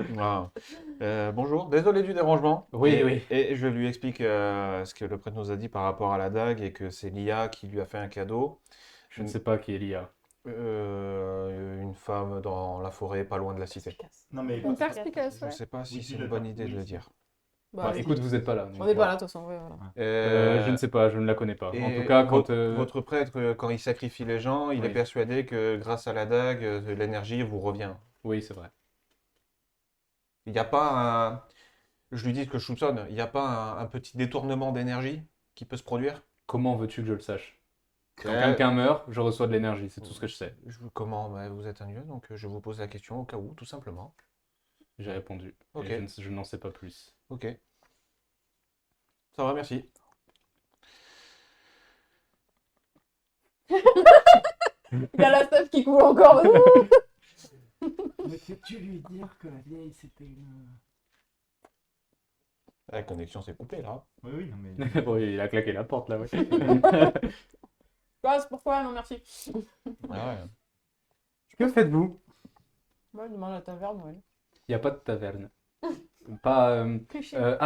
Bonjour, désolé du dérangement. Oui, Et- oui. Et je lui explique ce que le prêtre nous a dit par rapport à la dague et que c'est l'IA qui lui a fait un cadeau. Je ne sais pas qui est l'IA. Une femme dans la forêt, pas loin de la cité. Non mais Une perspicace, Je ouais. ne sais pas si Oui, c'est dis-le une bonne pas. idée de Oui, le si. dire. Bah, écoute, vous n'êtes pas là. donc On n'est pas voilà. là, de toute façon, ouais, voilà. Je ne sais pas, je ne la connais pas. En Et tout cas, quand votre prêtre, quand il sacrifie les gens, il Oui. est persuadé que grâce à la dague, l'énergie vous revient. oui, c'est vrai. Il n'y a pas un... Je lui dis ce que je soupçonne. Il n'y a pas un petit détournement d'énergie qui peut se produire? Comment veux-tu que je le sache? Quand Euh, quelqu'un meurt, je reçois de l'énergie, c'est tout ce que je sais. Comment? Bah, vous êtes un dieu, donc je vous pose la question au cas où, tout simplement. J'ai répondu. Et Ok. je n'en sais pas plus. Ok. Ça va, merci. Il y a la stuff qui coule encore. Mais peux-tu lui dire que la vieille c'était une... La connexion s'est coupée là. Oui, non mais... Oui, il a claqué la porte là, ouais. Ah, c'est pourquoi? Non, merci. Ouais. Que faites-vous? Moi, je demande à la taverne, ouais. Il n'y a pas de taverne. Pas. Tricher.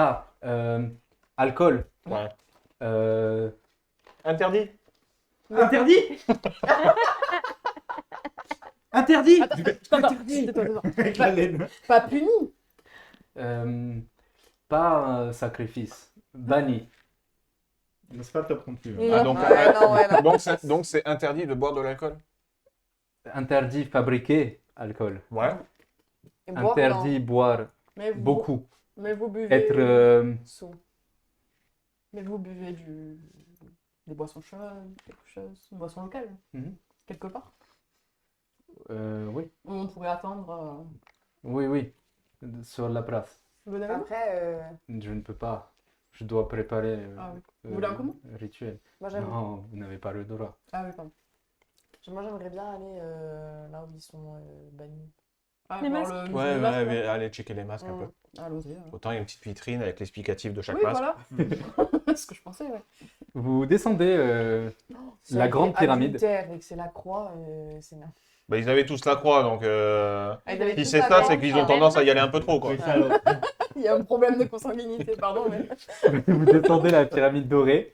Alcool. Ouais. Interdit. Interdit. Interdit. Tais-toi. Avec la laine. Pas puni. Pas sacrifice. Banni. C'est pas top non plus. Ah, donc, donc c'est interdit de boire de l'alcool? Interdit fabriquer alcool. Ouais. Et boire, Interdit boire non. Mais vous, beaucoup. Mais vous buvez. Être. Sous. Mais vous buvez des boissons chaudes, quelque chose, une boisson locale, Mhm. quelque part. Oui. On pourrait attendre. Oui. Sur la place. Vous avez Après, Je ne peux pas. Je dois préparer Ah oui. Vous voulez un comment un rituel. moi j'aime. Non, vous n'avez pas le droit. Ah oui, pardon. Moi j'aimerais bien aller là où ils sont bannis. Ah, Les voir masques. le musée Ouais, des masques, là. ouais, allez checker les masques un peu. Allons-y. Autant il y a une petite vitrine avec l'explicatif de chaque Oui, masque. voilà. Ce que je pensais, ouais. Vous descendez Si la elle grande est pyramide. adultère et que c'est la croix, c'est bien. Bah, ils avaient tous la croix, donc Ah, ils avaient si tous c'est la ça, croix. c'est qu'ils ont tendance à y aller un peu trop, quoi. Oui, ça, alors. Il y a un problème de consanguinité, pardon, mais... Vous descendez la pyramide dorée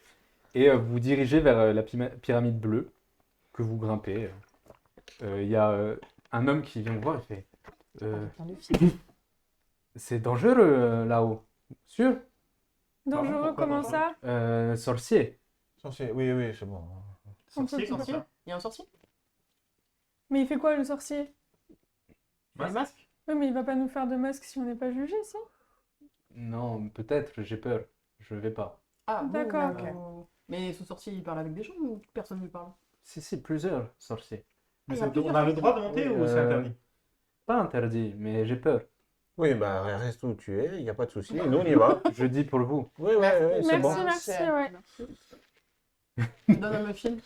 et vous vous dirigez vers la pyramide bleue que vous grimpez. Il y a un homme qui vient vous voir et fait c'est dangereux là-haut. Sûr? Dangereux, pourquoi comment dangereux ça? Sorcier. Oui, oui, c'est bon. Sorcier, peut- comme ça. Il y a un sorcier? Mais il fait quoi le sorcier? Les masques? Oui, mais il va pas nous faire de masque si on n'est pas jugé, si? Non, peut-être, j'ai peur. Je vais pas. Ah, D'accord. Mais ce sorcier, il parle avec des gens ou personne lui parle? Si, plusieurs sorciers. Mais Il y a on a le droit de monter ou c'est interdit? Pas interdit, mais j'ai peur. Oui, bah reste où tu es, il n'y a pas de souci. Nous, on y va. Je dis pour vous. Oui, oui, oui, c'est bon. Merci, ouais. Donne un muffin.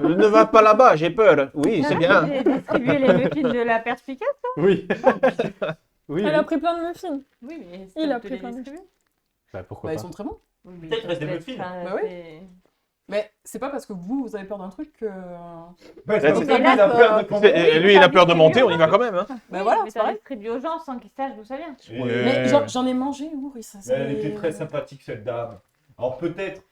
Ne va pas là-bas, j'ai peur. Oui, c'est bien. J'ai distribué les muffins de la perspicace. Oui. Oui, Elle a pris plein de muffins. Oui, mais Il a te pris les plein de distribuer. Bah, pourquoi Bah, ils pas. sont très bons. Oui, mais Peut-être ça reste des peut muffins. être, Bah oui. c'est- Mais c'est pas parce que vous avez peur d'un truc que... Ouais, c'est pour ça, ça qu'il a peur de C'est- Lui, il a peur de monter, on y va quand même. Hein. Bah Oui, voilà, mais c'est t'as pareil. distribué aux gens sans qu'ils sachent d'où ça vient. Mais j'en ai mangé, oui, ça Mais elle était très sympathique cette dame. Alors peut-être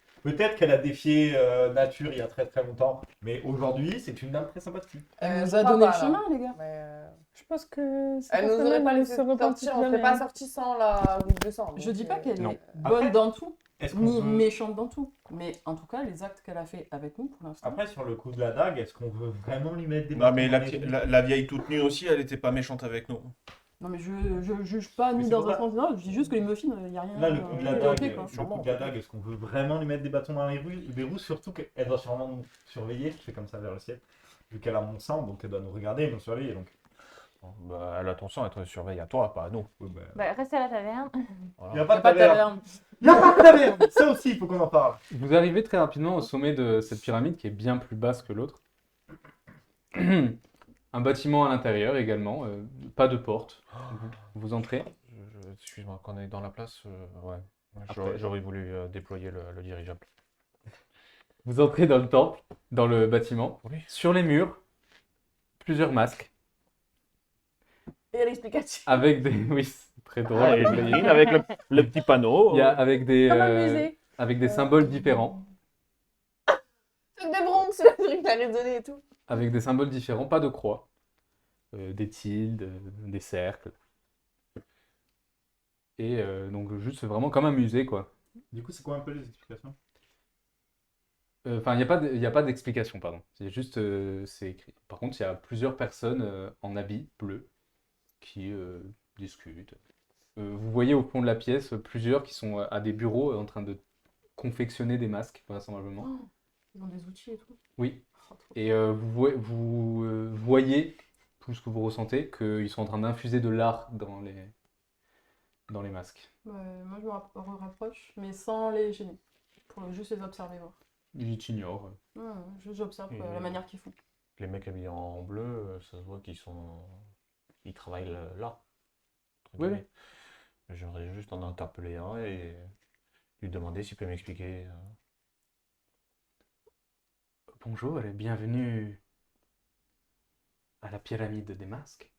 qu'elle a défié nature il y a très très longtemps, mais aujourd'hui c'est une dame très sympathique. Elle nous je a crois donné pas, le là. chemin, les gars. Je pense que c'est Elle nous pas aurait mal pas de laissé se repentir sortir, on serait jamais. pas sorti sans la goutte de sang. Je donc, dis pas qu'elle non. est bonne Après, dans tout, Est-ce qu'on ni veut- méchante dans tout. Mais en tout cas, les actes qu'elle a fait avec nous, pour l'instant... Après sur le coup de la dague, est-ce qu'on veut vraiment lui mettre des Non, mais bâtons dans les roues la vieille toute nue aussi, elle était pas méchante avec nous. Non, mais je juge pas Mais ni c'est dans pour un ça. sens ni dans l'autre, je dis juste que les muffins, il n'y a rien Là, le coup de la de dague, bloqué, quoi. est-ce qu'on veut vraiment lui mettre des bâtons dans les roues, surtout qu'elle doit sûrement nous surveiller, je fais comme ça vers le ciel, vu qu'elle a mon sang, donc elle doit nous regarder et nous surveiller. Donc, Bah, elle a ton sang, elle te surveille à toi, pas à nous. ouais, bah, Bah, reste à la taverne. il n'y Voilà. a pas Y a de pas de taverne. taverne. Il n'y a pas de taverne. Ça aussi, il faut qu'on en parle. Vous arrivez très rapidement au sommet de cette pyramide qui est bien plus basse que l'autre. Un bâtiment à l'intérieur également, pas de porte. Vous entrez. Excuse-moi, quand on est dans la place, ouais. Après. J'aurais voulu déployer le dirigeable. Vous entrez dans le temple, dans le bâtiment. Oui. Sur les murs, plusieurs masques Et l'explicatif. avec des. Oui, c'est très drôle. Ah, et Emeline avec le petit panneau. Il y a avec des, Comme un musée. avec des symboles différents. Truc de Bronx, le truc qu'il allait donner et tout. Avec des symboles différents, pas de croix. Des tildes, des cercles. Et donc juste vraiment comme un musée, quoi. Du coup, c'est quoi un peu les explications? Enfin, il y a pas d'explication, pardon. C'est juste, c'est écrit. Par contre, il y a plusieurs personnes en habits bleus qui discutent. Vous voyez au fond de la pièce plusieurs qui sont à des bureaux en train de confectionner des masques, vraisemblablement. Oh, ils ont des outils et tout. Oui. Oh, trop Et vous voyez, plus que vous ressentez, qu'ils sont en train d'infuser de l'art dans les masques. Ouais, moi, je me rapproche, mais sans les gêner. Pour juste les observer, voir. Ils t'ignorent. Ouais, j'observe Et- la manière qu'ils font. Les mecs habillés en bleu, ça se voit ils travaillent là. entre Oui, guillemets. J'aimerais juste en interpeller un et lui demander s'il peut m'expliquer. Bonjour et bienvenue à la pyramide des masques.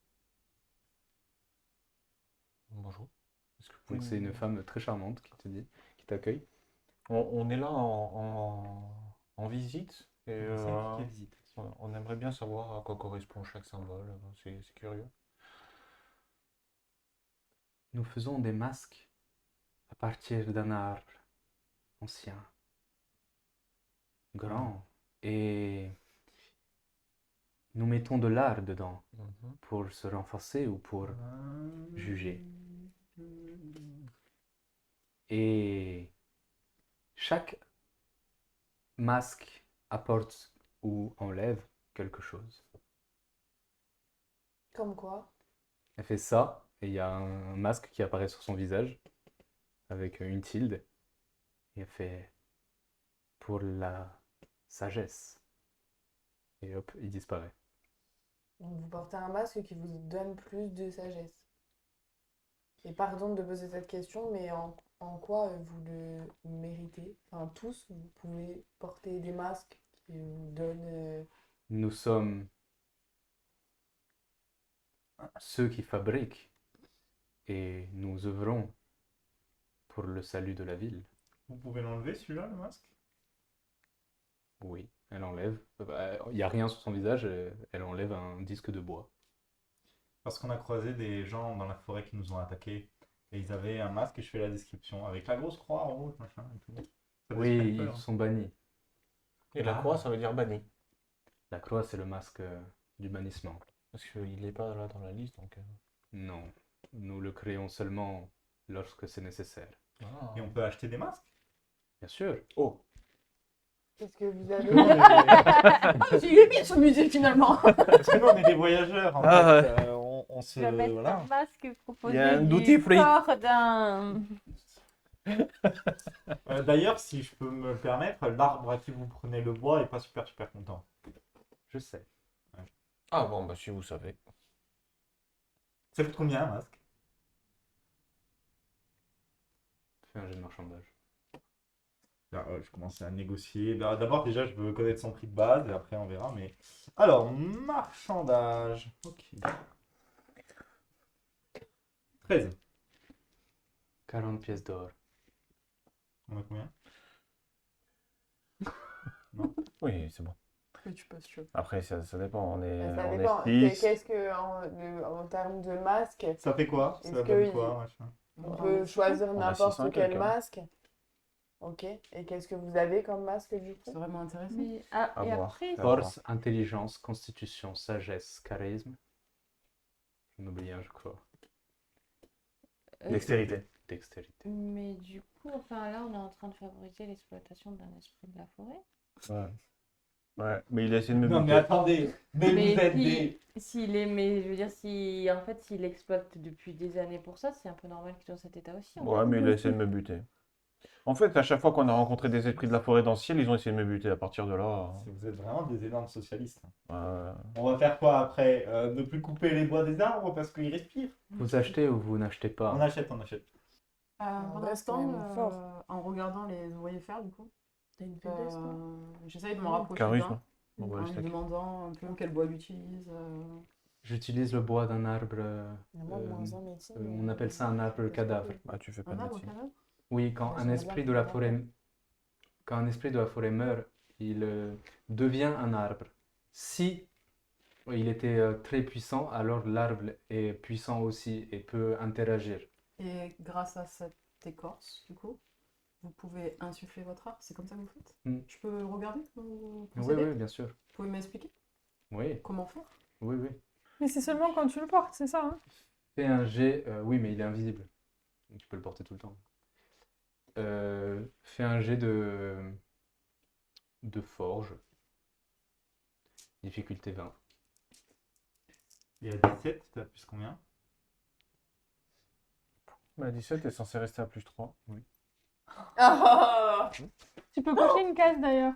Bonjour. Est-ce que vous Donc pouvez c'est me- une femme très charmante qui t'accueille. On est là en visite et Quelle visite? on aimerait bien savoir à quoi correspond chaque symbole. C'est curieux. Nous faisons des masques à partir d'un arbre ancien, grand, et nous mettons de l'art dedans Mhm. pour se renforcer ou pour juger. Et chaque masque apporte ou enlève quelque chose. Comme quoi? Elle fait ça, et il y a un masque qui apparaît sur son visage, avec une tilde, et elle fait pour la sagesse. Et hop, il disparaît. Donc vous portez un masque qui vous donne plus de sagesse. Et pardon de poser cette question, mais en quoi vous le méritez? Enfin, tous, vous pouvez porter des masques qui vous donnent... Nous sommes ceux qui fabriquent et nous œuvrons pour le salut de la ville. Vous pouvez l'enlever celui-là, le masque? Oui, elle enlève. Il n'y a rien sur son visage, elle enlève un disque de bois. Parce qu'on a croisé des gens dans la forêt qui nous ont attaqués. Et ils avaient un masque et je fais la description. Avec la grosse croix en rouge, machin et tout. Ça Oui, décrit un peu, ils hein. sont bannis. Et la croix, ça veut dire banni. La croix, c'est le masque du bannissement. Parce qu'il n'est pas là dans la liste, donc... Non, nous le créons seulement lorsque c'est nécessaire. Et on peut acheter des masques? Bien sûr. Oh, Qu'est-ce que vous avez? Ah, j'ai bien s'amuser finalement. Parce que nous, on est des voyageurs. En Ah, fait. On se. Tu vas mettre Voilà. un masque proposé Il y a un du duty free. corps d'un... D'ailleurs, si je peux me le permettre, l'arbre à qui vous prenez le bois est pas super content. Je sais. Ah bon, bah si vous savez. Ça coûte combien un masque? Fais un jeu de marchandage. Là, je commence à négocier. D'abord, déjà, je veux connaître son prix de base et après, on verra. Mais alors, marchandage. Ok. 13. 40 pièces d'or. On a combien? Oui, c'est bon. Oui, tu peux, si tu veux. Après, ça dépend. On est, Ça on dépend. est 6. Qu'est-ce que, en termes de masque, Ça fait quoi? Est-ce Ça que donne il- quoi, machin? on peut choisir On a n'importe 600 quel quelques. masque? Ok. Et qu'est-ce que vous avez comme masque du C'est coup? vraiment intéressant. Mais, À et voir. après, À voir. Force, intelligence, constitution, sagesse, charisme. J'en oublie un, je crois. Dextérité. Dextérité. mais du coup, enfin là, on est en train de favoriser l'exploitation d'un esprit de la forêt. Ouais, mais il a essayé de me Non, mais buter. attendez. Mais Mais vous êtes si- des. S'il est, mais je veux dire, si en fait, s'il exploite depuis des années pour ça, c'est un peu normal qu'il soit dans cet état aussi. en Ouais, mais il a essayé de me buter. En fait, à chaque fois qu'on a rencontré des esprits de la forêt dans le ciel, ils ont essayé de me buter. À partir de là, Vous êtes vraiment des énormes socialistes. euh, On va faire quoi après? Ne plus couper les bois des arbres parce qu'ils respirent? Vous achetez ou vous n'achetez pas? On achète, on achète. Pour Ouais, c'est quand l'instant, même fort. en regardant les ouvriers faire, du coup, T'as une faiblesse, toi? j'essaye de me rapprocher charisme. d'un, On va en le lui stack. demandant un peu quel bois il utilise. J'utilise le bois d'un arbre. Moi, moins en médecine. On appelle ça un arbre cadavre. Ah, tu fais pas Un de arbre médecine. cadavre? Oui, quand Ouais, un j'aimerais esprit bien de la pouvoir forêt, faire. quand un esprit de la forêt meurt, il devient un arbre. Si il était très puissant, alors l'arbre est puissant aussi et peut interagir. Et grâce à cette écorce, du coup, vous pouvez insuffler votre art. C'est comme ça que vous faites? Mm. Je peux regarder vous Oui, procéder? oui, bien sûr. Vous pouvez m'expliquer Oui, comment faire? oui, oui. Mais c'est seulement quand tu le portes, c'est ça, hein? Fais un jet. Oui, mais il est invisible. Donc, tu peux le porter tout le temps. Fais un jet de forge. Difficulté 20. Et à 17, t'as plus combien? Bah, 17 est censé rester à plus 3. Ah, Tu peux cocher une case d'ailleurs.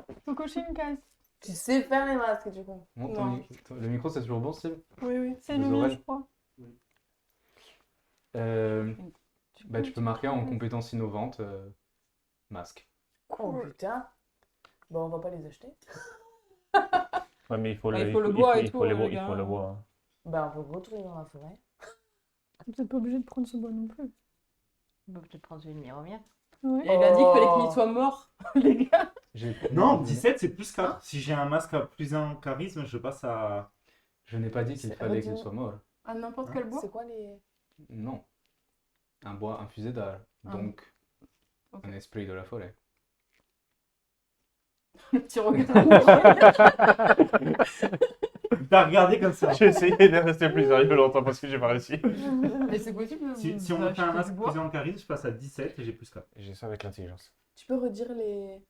Tu peux cocher une case. tu sais faire les masques du coup. Bon, Non. le micro, c'est toujours bon, Steve? Oui, oui. C'est Les le mien, oreilles. je crois. Tu peux marquer en compétences innovantes masque. Oh putain. Bon, on va pas les acheter. Ouais, mais il faut Bah, le, il faut le bois et il faut tout, les les bois, il gars. faut le bois. Hein. Bah, on peut retourner dans la forêt. T'es peut-être pas obligé de prendre ce bois non plus. On peut peut-être prendre une myromia. Ouais. Et il a dit qu'il fallait Oh. qu'il soit mort, les gars. Non, 17, c'est plus 4. Si j'ai un masque à plus 1 charisme, je passe à. Je n'ai pas dit qu'il C'est- fallait qu'il redis-moi. soit mort. À n'importe quel bois? C'est quoi les. Non. Un bois infusé d'art. Ah. Donc, Ok. un esprit de la forêt. Tu regardes. T'as regardé comme ça. J'ai essayé de rester plus sérieux longtemps parce que j'ai pas réussi. Et c'est possible? Si on me fait un masque plus 1 charisme, je passe à 17 et j'ai plus 4. J'ai ça avec l'intelligence. Tu peux redire les.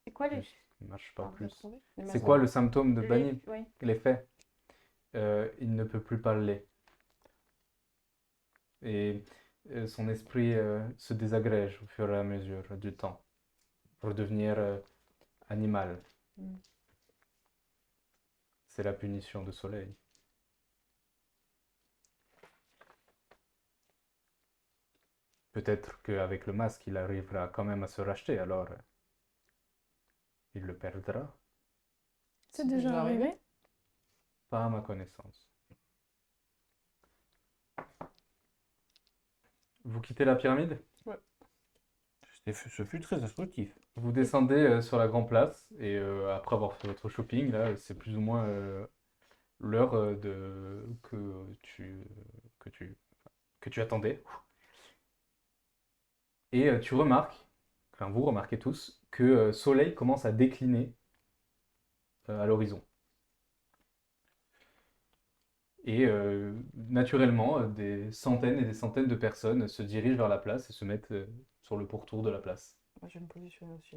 C'est quoi les... Ça marche pas Ah, vous avez plus. trouvé les C'est masques quoi le symptôme de Les- banni? oui. L'effet? Il ne peut plus parler. Et son esprit se désagrège au fur et à mesure du temps pour devenir animal. Mm. C'est la punition de soleil. Peut-être qu'avec le masque, il arrivera quand même à se racheter, alors il le perdra. C'est déjà arrivé. Pas à ma connaissance. Vous quittez la pyramide, Ce fut très instructif. vous descendez sur la grande place et après avoir fait votre shopping, là, c'est plus ou moins l'heure que tu attendais. Et tu remarques, enfin vous remarquez tous, que Soleil commence à décliner à l'horizon. Et naturellement, des centaines et des centaines de personnes se dirigent vers la place et se mettent sur le pourtour de la place. Moi, je vais me positionner aussi.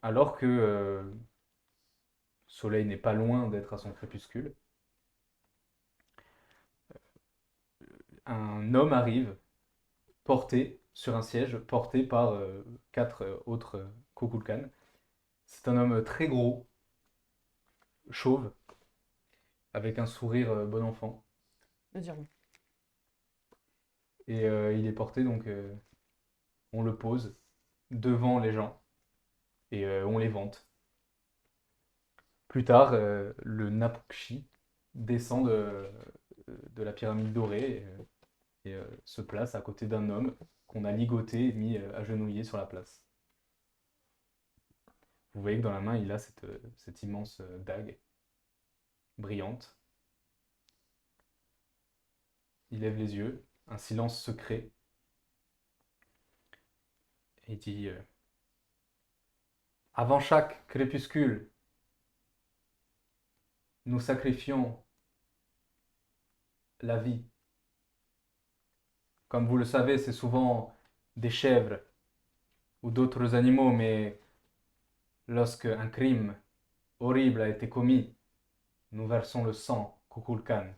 Alors que Soleil n'est pas loin d'être à son crépuscule, un homme arrive porté sur un siège, porté par 4 autres Kukulkan. C'est un homme très gros, chauve, avec un sourire bon enfant. Me diront. Et il est porté, donc on le pose devant les gens et on les vante. Plus tard, le Napukshi descend de la pyramide dorée et se place à côté d'un homme qu'on a ligoté et mis agenouillé sur la place. Vous voyez que dans la main, il a cette immense dague brillante. Il lève les yeux, un silence se crée. Et il dit avant chaque crépuscule, nous sacrifions la vie. Comme vous le savez, c'est souvent des chèvres ou d'autres animaux, mais lorsque un crime horrible a été commis, nous versons le sang Kukulkan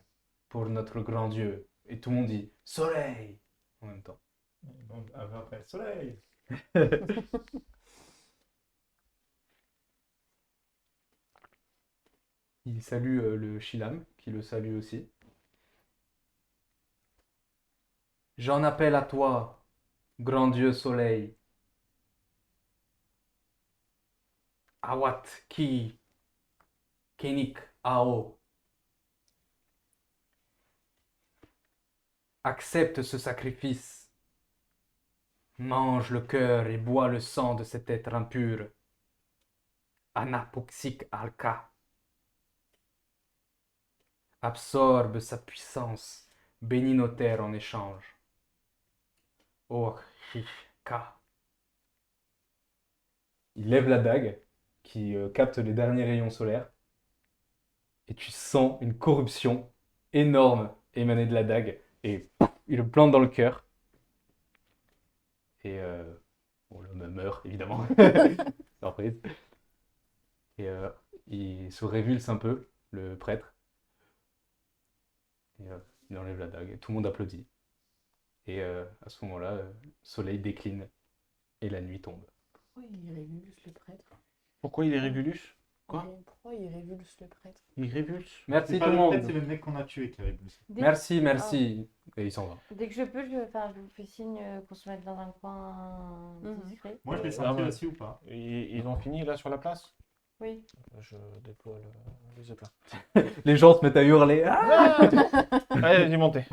pour notre grand Dieu. Et tout le monde dit Soleil en même temps. Donc, après, Soleil. Il salue le Shilam, qui le salue aussi. J'en appelle à toi, grand Dieu Soleil. Awat ki kenik ao. Accepte ce sacrifice. Mange le cœur et bois le sang de cet être impur. Anapuksik alka. Absorbe sa puissance, bénis nos terres en échange. Oh, Ka. Il lève la dague qui capte les derniers rayons solaires et tu sens une corruption énorme émaner de la dague et il le plante dans le cœur. Et bon, l'homme meurt évidemment. Surprise. Et il se révulse un peu, le prêtre. Et il enlève la dague. Tout le monde applaudit. Et à ce moment-là, Soleil décline et la nuit tombe. Pourquoi il révulse le prêtre? Pourquoi il est révulus? Quoi? Pourquoi il révulse le prêtre? Il révulse? Merci C'est tout pas le le prêtre, monde. c'est le mec qu'on a tué qui a révulsé. Merci, merci. Et il s'en va. Dès que je peux, je vous fais signe qu'on se mette dans un coin discret. Moi, je l'ai Ah senti ouais. aussi ou pas? Ils ont fini là sur la place? Oui. Je déploie les épées. Les gens se mettent à hurler. Ah Allez, vas-y, montez.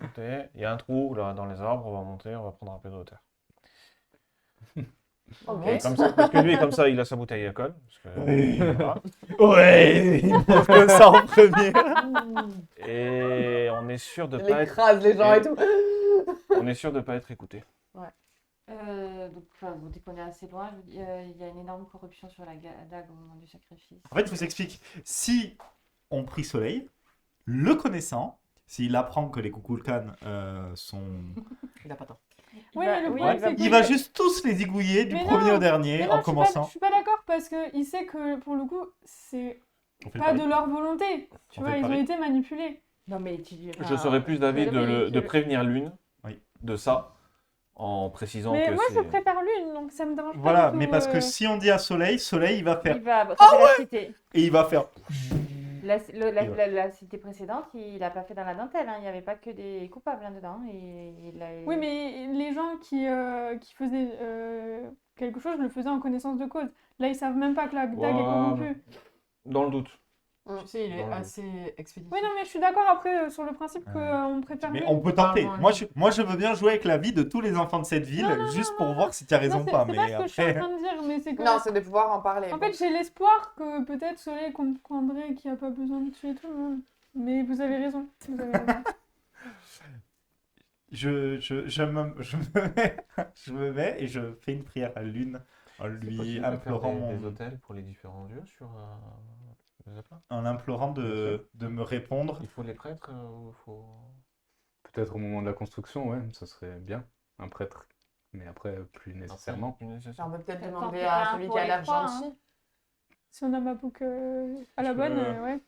Montez. Il y a un trou là dans les arbres, on va monter, on va prendre un peu de hauteur. Ok. Et comme ça, parce que lui, comme ça, il a sa bouteille à colle. Parce que, voilà. Ouais, il mange que ça en premier. Et on est sûr de Il pas être, écrase les gens et tout. on est sûr de pas être écouté. Donc, bon, dès qu'on est assez loin, je vous dis, il y a une énorme corruption sur la dague au moment du sacrifice. En fait, je vous explique. Si on prie Soleil, le connaissant, s'il apprend que les Kukulkan sont... Il a pas tort. Oui, mais le oui, problème, il va- c'est que... Il va juste tous les zigouiller du Mais premier non, au dernier Mais non, en commençant. je suis pas d'accord parce qu'il sait que pour le coup, c'est On fait le pas pari. de leur volonté. Tu On vois, fait le ils ont pari. été manipulés. Non, mais tu Je serais plus d'avis de prévenir l'une Oui. de ça en précisant Mais que moi, je c'est... préfère l'une, donc ça me dérange pas. Voilà, du tout, mais parce que si on dit à Soleil, Soleil, il va faire... Il va tracer la cité. Et il va faire... La cité précédente, il n'a pas fait dans la dentelle. Hein. Il n'y avait pas que des coupables dedans. Oui, mais les gens qui faisaient quelque chose le faisaient en connaissance de cause. Là, ils savent même pas que la dague est Ouais, corrompue. dans le doute. Tu sais, il est Dans le- assez expéditif. Oui, non, mais je suis d'accord après sur le principe qu'on préfère Mais mieux. on peut tenter. Apparemment, Moi, je veux bien jouer avec la vie de tous les enfants de cette ville, Non, non, juste non, pour non. voir si tu as Non, raison ou c'est pas. c'est Mais pas ce que je suis en après, train de dire, mais c'est que. Non, c'est de pouvoir en parler. En bon. fait, j'ai l'espoir que peut-être Soleil comprendrait qu'il n'y a pas besoin de tuer tout le monde. Mais vous avez raison. Vous avez raison. je me mets et je fais une prière à Lune en C'est lui possible de faire implorant, des hôtels pour les différents dieux sur le Zeppelin? en l'implorant de me répondre. Il faut les prêtres ou faut... Peut-être au moment de la construction, ouais, ça serait bien. Un prêtre. Mais après, plus nécessairement. Plus nécessaire. Enfin, on peut peut-être Peut-être demander t'en à feras un celui pour qui a les l'air trois, gentil. Si on a Mapouk à la Je bonne, peux- ouais.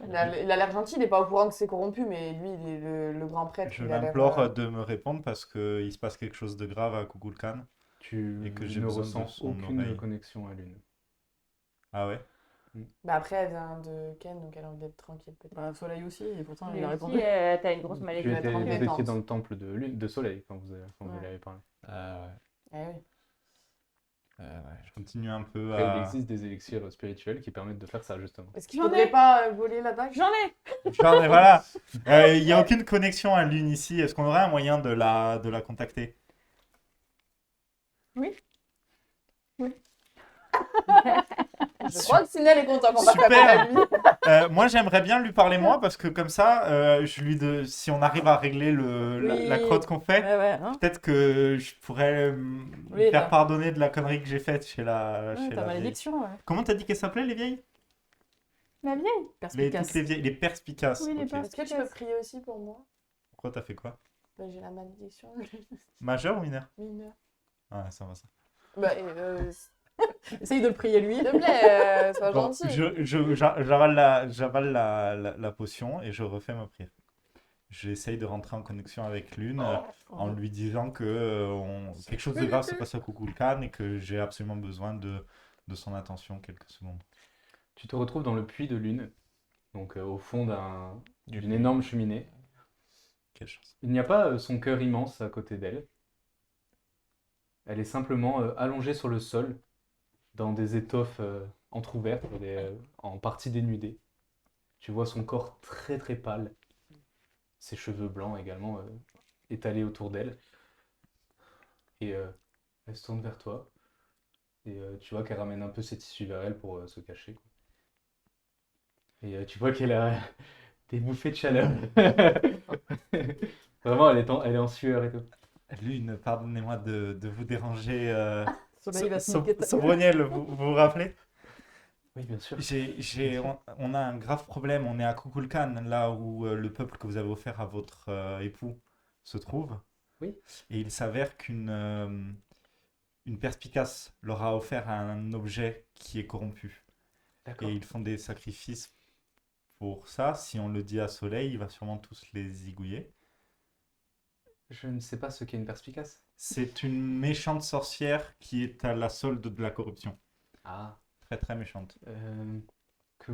Il a l'air gentil, il n'est pas au courant que c'est corrompu, mais lui, il est le grand prêtre. Je il a l'air, l'implore de me répondre parce qu'il se passe quelque chose de grave à Kukulkan. Tu Et que j'ai ne besoin de ressens son aucune oreille. connexion à Lune. Ah ouais? Bah après, elle vient de Ken, donc elle a envie d'être tranquille peut-être. Bah, Soleil aussi, et pourtant il Lui a aussi, répondu. t'as une grosse Tu maladie. étais, tranquille. vous étiez dans le temple de, Lune, de Soleil quand vous Ouais. lui avez parlé. Ah ouais. Eh oui. Ouais. Je continue un peu Après, il à. existe des élixirs spirituels qui permettent de faire ça, justement. Est-ce qu'il J'en faudrait ai. pas voler la dague? J'en ai. Genre, et voilà. Il n'y a aucune connexion à Lune ici. Est-ce qu'on aurait un moyen de la contacter? Je crois que Sinel est content qu'on va Super. faire à lui. Moi, j'aimerais bien lui parler moi parce que comme ça, si on arrive à régler la Oui. crotte qu'on fait, Ouais, ouais, hein. peut-être que je pourrais Oui, me faire t'as- pardonner de la connerie que j'ai faite chez la Ouais, chez ta la vieille. malédiction, ouais. Comment t'as dit qu'elles s'appelaient les vieilles? La vieille. Perspicace. Toutes les vieilles, les perspicaces. Oui, les Ok. perspicaces. Est-ce que tu peux prier aussi pour moi? Pourquoi t'as fait quoi? Bah, j'ai la malédiction Majeur ou mineur? mineure. Ouais, ça va ça. Bah, Essaye de le prier lui. s'il te plaît, sois Bon, gentil. j'avale la potion et je refais ma prière. J'essaye de rentrer en connexion avec Lune en lui disant que quelque chose de grave se passe à Kukulkan et que j'ai absolument besoin de son attention quelques secondes. Tu te retrouves dans le puits de Lune, donc au fond d'une énorme cheminée. Quelle chance. Il n'y a pas son cœur immense à côté d'elle. Elle est simplement allongée sur le sol, dans des étoffes entr'ouvertes, en partie dénudée. Tu vois son corps très très pâle, ses cheveux blancs également étalés autour d'elle. Et elle se tourne vers toi. Et tu vois qu'elle ramène un peu ses tissus vers elle pour se cacher, quoi. Et tu vois qu'elle a des bouffées de chaleur. Vraiment, elle est en sueur et tout. Lune, pardonnez-moi de vous déranger. Soleil va se niquer ta gueule. Sobroniel, vous vous rappelez? Oui, bien sûr. On a un grave problème. On est à Kukulkan, là où le peuple que vous avez offert à votre époux se trouve. Oui. Et il s'avère une perspicace leur a offert un objet qui est corrompu. D'accord. Et ils font des sacrifices pour ça. Si on le dit à Soleil, il va sûrement tous les zigouiller. Je ne sais pas ce qu'est une perspicace. C'est une méchante sorcière qui est à la solde de la corruption. Ah. Très très méchante. Que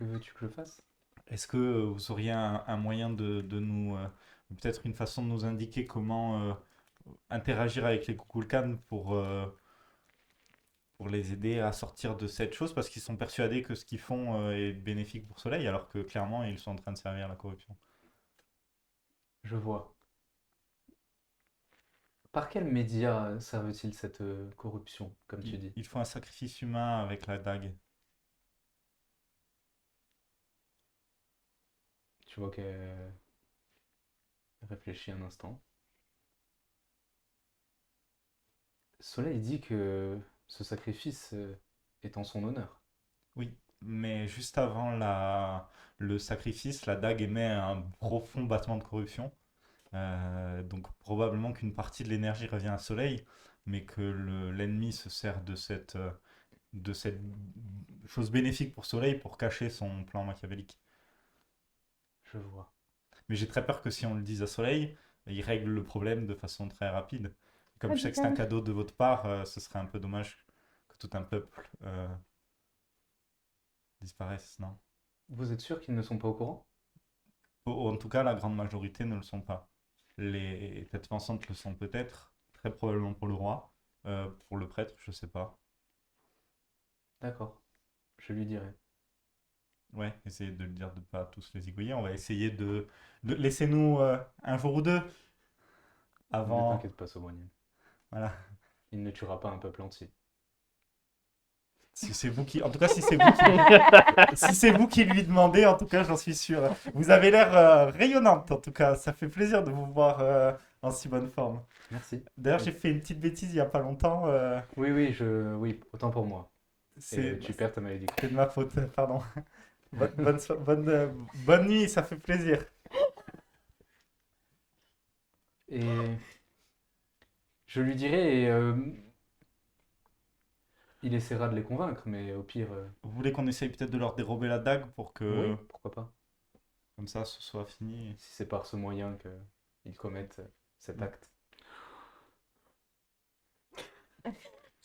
veux-tu que je fasse? Est-ce que vous auriez un moyen de nous... peut-être une façon de nous indiquer comment interagir avec les Kukulkan pour les aider à sortir de cette chose? Parce qu'ils sont persuadés que ce qu'ils font est bénéfique pour Soleil, alors que clairement ils sont en train de servir la corruption. Je vois. Par quels médias servent-ils cette corruption, comme tu dis? Ils font un sacrifice humain avec la dague. Tu vois qu'elle réfléchit un instant. Soleil dit que ce sacrifice est en son honneur. Oui, mais juste avant le sacrifice, la dague émet un profond battement de corruption. Donc probablement qu'une partie de l'énergie revient à Soleil, mais que l'ennemi se sert de cette chose bénéfique pour Soleil pour cacher son plan machiavélique. Je vois. Mais j'ai très peur que si on le dise à Soleil, il règle le problème de façon très rapide. Comme Ah, je sais que c'est un cadeau de votre part, ce serait un peu dommage que tout un peuple disparaisse, non? Vous êtes sûr qu'ils ne sont pas au courant? En tout cas, la grande majorité ne le sont pas. Les têtes pensantes le sont peut-être, très probablement pour le roi. Pour le prêtre, je sais pas. D'accord. Je lui dirai. Ouais, essayez de le dire de pas tous les zigouiller. On va essayer de... Laissez-nous un jour ou deux Ne avant... t'inquiète pas, Sobraniel. Voilà. Il ne tuera pas un peuple entier. Si c'est vous qui... En tout cas, si c'est vous qui... si c'est vous qui lui demandez, en tout cas, j'en suis sûr. Vous avez l'air rayonnante, en tout cas. Ça fait plaisir de vous voir en si bonne forme. Merci. D'ailleurs, j'ai fait une petite bêtise il y a pas longtemps. Oui, oui, autant pour moi. C'est Tu perds ta malédiction. c'est de ma faute, pardon. Bonne nuit, ça fait plaisir. Et je lui dirai, et, il essaiera de les convaincre, mais au pire, Vous voulez qu'on essaye peut-être de leur dérober la dague pour que, oui, pourquoi pas. comme ça, ce soit fini. Si c'est par ce moyen qu'ils commettent cet acte.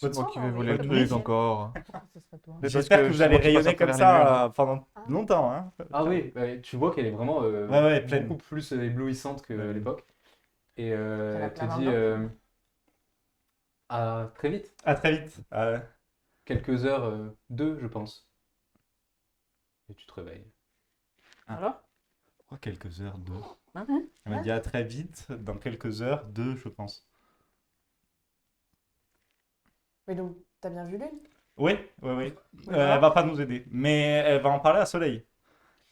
C'est moi qui vais voler le bonne truc nuit. encore. Ce serait toi. Mais parce J'espère que vous c'est allez moi qui passe rayonner à comme travers les murs. ça pendant longtemps. Hein. Ah oui, tu vois qu'elle est vraiment ouais, pleine. beaucoup plus éblouissante qu'à Ouais. l'époque. Et Elle a elle te plein dit d'argent. à très vite, À très vite. quelques heures, 2 je pense. Et tu te réveilles. Alors? Pourquoi quelques heures, 2? Hein? Elle m'a dit à très vite, dans quelques heures, 2, je pense. Mais donc, t'as bien vu l'une? Oui. Elle va pas nous aider, mais elle va en parler à Soleil.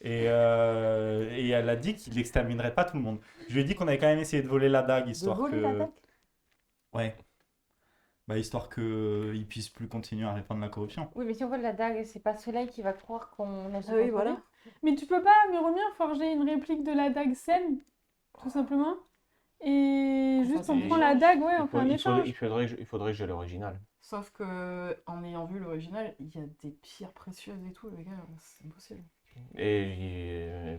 Et elle a dit qu'il n'exterminerait pas tout le monde. Je lui ai dit qu'on avait quand même essayé de voler la dague, histoire voler que... la dague? Ouais. Bah, histoire qu'il puisse plus continuer à répandre la corruption. Oui, mais si on vole la dague, c'est pas Soleil qui va croire qu'on a Ah oui, voilà. Mais tu peux pas, Muromir, forger une réplique de la dague saine, tout simplement. Et Qu'on juste fasse on un prend la échange. dague, ouais, on fait un échange. Il faudrait que j'ai l'original. Sauf que en ayant vu l'original, il y a des pierres précieuses et tout, les gars, c'est impossible. Et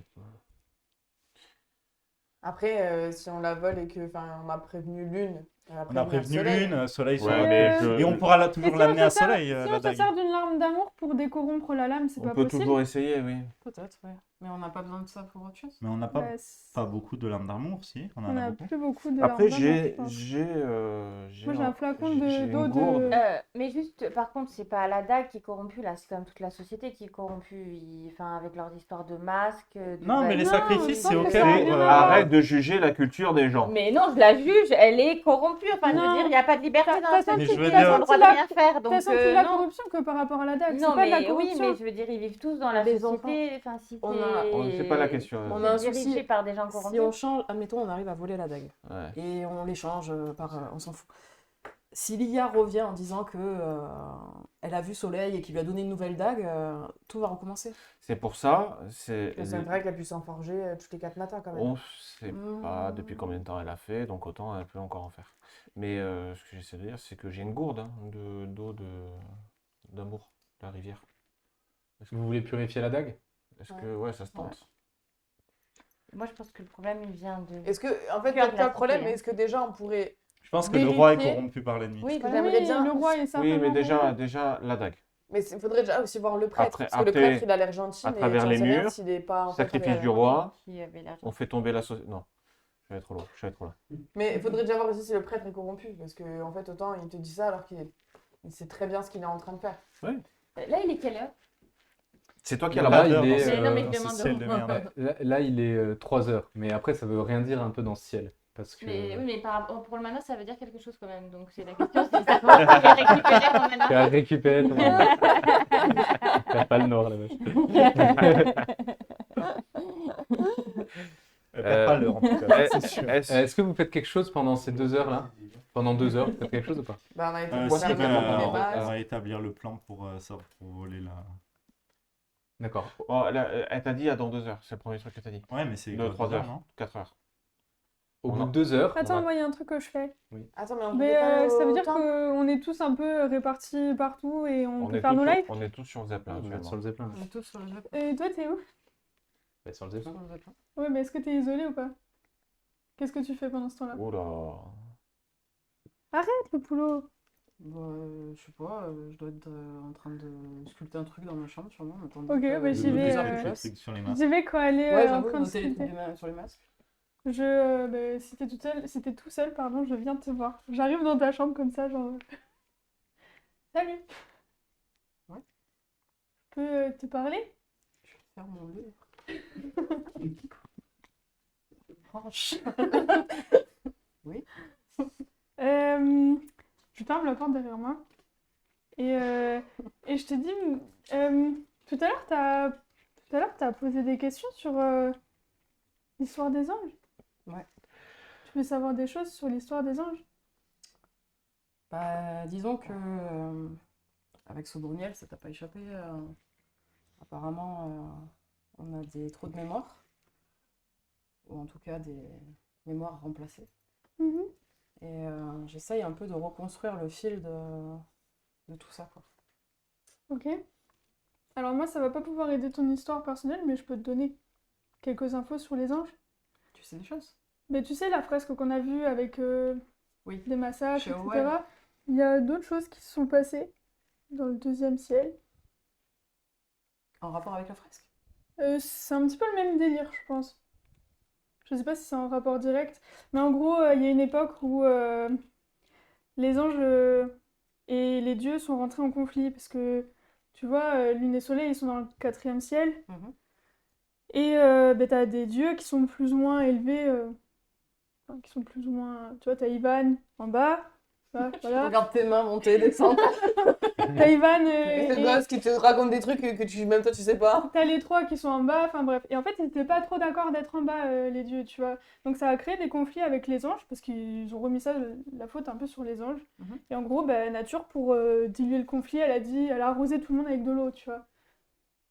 Après, si on la vole et que, enfin, on a prévenu l'une, elle On a prévenu Soleil. l'une, Soleil sur Ouais, la mais paix. je- Et on pourra Mais toujours si on l'amener à se sert- Soleil, Si la on se dague. sert d'une larme d'amour pour décorrompre la lame, c'est on pas peut possible. toujours essayer, oui. Peut-être, ouais. Mais on n'a pas besoin de ça pour autre chose. Mais on n'a pas, Bah, pas beaucoup de lames d'amour, si. On en on a a beaucoup. plus beaucoup de Après, larmes d'amour, je pense. Moi, j'ai un flacon j'ai une d'eau gourde. de... Mais juste, par contre, c'est pas la dague qui est corrompue, là, c'est quand même toute la société qui est corrompue. Enfin, avec leurs histoires de masques, de Non, mais les Non, sacrifices, je c'est pense ok. que ça a pour, rien à voir. Arrête de juger la culture des gens. Mais non, je la juge, elle est corrompue. Enfin, je veux Non. dire, il n'y a pas de liberté T'as dans la senti- Mais je veux société, dire- ils ont le droit de t'as rien faire. T'as Donc, senti la non. corruption que par rapport à la dague, Non, c'est pas de la mais oui, corruption. mais je veux dire, ils vivent tous dans la Les société. Enfin, si On t'es a- C'est pas la question. On a un dirigé souci. par des gens Si corrompus. on change, admettons, on arrive à voler la dague Ouais. et on l'échange par. On s'en fout. Si Lilia revient en disant que elle a vu Soleil et qu'il lui a donné une nouvelle dague, tout va recommencer. C'est pour ça, c'est. C'est vrai qu'elle puisse en forger tous les 4 matins quand même. On sait Mmh. pas depuis combien de temps elle a fait, donc autant elle peut encore en faire. Mais ce que j'essaie de dire, c'est que j'ai une gourde d'eau d'amour, la rivière. Vous voulez purifier la dague? Est-ce que, ouais, ça se tente? Moi, je pense que le problème, il vient de. Est-ce que, en fait, Cœur de peut-être la pas le problème, cité, mais hein. est-ce que déjà on pourrait. Je pense que le roi est Vérifier. corrompu par l'ennemi. Oui, Oui, j'aimerais bien. le roi est Oui, certainement... mais corrompu. déjà la dague. Mais il faudrait déjà aussi voir le prêtre. Après- Parce que le après, prêtre, il a l'air gentil, à mais travers tu en les sais rien murs, s'il est pas en fait sacrifice avec du la- roi, Qui avait l'air on fait tomber la société. Non, je vais être trop loin. Mais il faudrait déjà voir aussi si le prêtre est corrompu. Parce que, en fait, autant il te dit ça alors il sait très bien ce qu'il est en train de faire. Là, il est quelle heure? C'est toi qui as Là, la il bonne est, heure. non, mais je dans ce demande ciel de au- merde. Là, il est 3 heures, mais après, ça veut rien dire un peu dans ce ciel. Parce que Mais oui, mais pour le mana, ça veut dire quelque chose quand même. Donc, c'est la question, c'est ça. Comment je vais récupérer mon mana? tu as récupéré ton... T'as pas le nord, la vache. Elle perd pas l'heure, en tout cas, c'est sûr. Est-ce que vous faites quelque chose pendant ces 2 heures-là? Pendant 2 heures, vous faites quelque chose ou pas? Bah, on a été Si, voir ben, les on bases. va établir le plan pour ça, pour voler la... D'accord. Oh, elle t'a dit dans 2 heures, c'est le premier truc que t'as dit. Ouais, mais c'est... 3 heures, non 4 heures. Au On bout a- de 2 heures, on Attends, va- moi, il y a un truc que je fais. Attends, mais on Mais peut pas ça veut dire autant. qu'on est tous un peu répartis partout et on peut est faire tous nos sur- lives. on est tous sur Zeppelin on va actuellement. sur le zeppelin. On est tous sur le Japon. Et toi, t'es où? Bah, sur le zeppelin. Sur le Japon. Ouais, mais est-ce que t'es isolé ou pas? Qu'est-ce que tu fais pendant ce temps-là? Oula. Le poulot. Bah, je sais pas, je dois être en train de sculpter un truc dans ma chambre, sûrement. en attendant Ok, que bah, j'y vais, les arbres Le passent. truc sur les mains. J'y vais quand elle est Ouais, en j'avoue, train de noter les trucs sculpter. sur les masques. Si t'es tout seul, pardon, je viens te voir. J'arrive dans ta chambre comme ça, genre... Salut! Ouais. Je peux te parler? Faire mon livre. Franche. Je ferme la porte derrière moi. Et je te dis, tout à l'heure, t'as posé des questions sur l'histoire des anges. Ouais. Tu veux savoir des choses sur l'histoire des anges? Bah, disons que avec Sobruniel, ça t'a pas échappé. Apparemment, on a des trous de mémoire, ou en tout cas des mémoires remplacées. Mhm. Et j'essaye un peu de reconstruire le fil de tout ça, quoi. Ok. Alors moi, ça va pas pouvoir aider ton histoire personnelle, mais je peux te donner quelques infos sur les anges. Tu sais des choses? Mais tu sais, la fresque qu'on a vue avec Oui. des massacres, Chez etc. Howell. Il y a d'autres choses qui se sont passées dans le deuxième ciel. En rapport avec la fresque? C'est un petit peu le même délire, je pense. Je sais pas si c'est en rapport direct, mais en gros, il y a une époque où les anges et les dieux sont rentrés en conflit, parce que, tu vois, Lune et Soleil, ils sont dans le 4e ciel, Mhm. et t'as des dieux qui sont plus ou moins élevés, enfin, qui sont plus ou moins... Tu vois, t'as Ivan en bas, voilà. Regarde tes mains monter, descendre. T'as Ivan Et c'est le et gosse qui te raconte des trucs que tu, même toi tu sais pas. t'as les 3 qui sont en bas, enfin bref. Et en fait, ils étaient pas trop d'accord d'être en bas, les dieux, tu vois. Donc ça a créé des conflits avec les anges, parce qu'ils ont remis ça, la faute un peu sur les anges. Mhm. Et en gros, Nature, pour diluer le conflit, elle a arrosé tout le monde avec de l'eau, tu vois.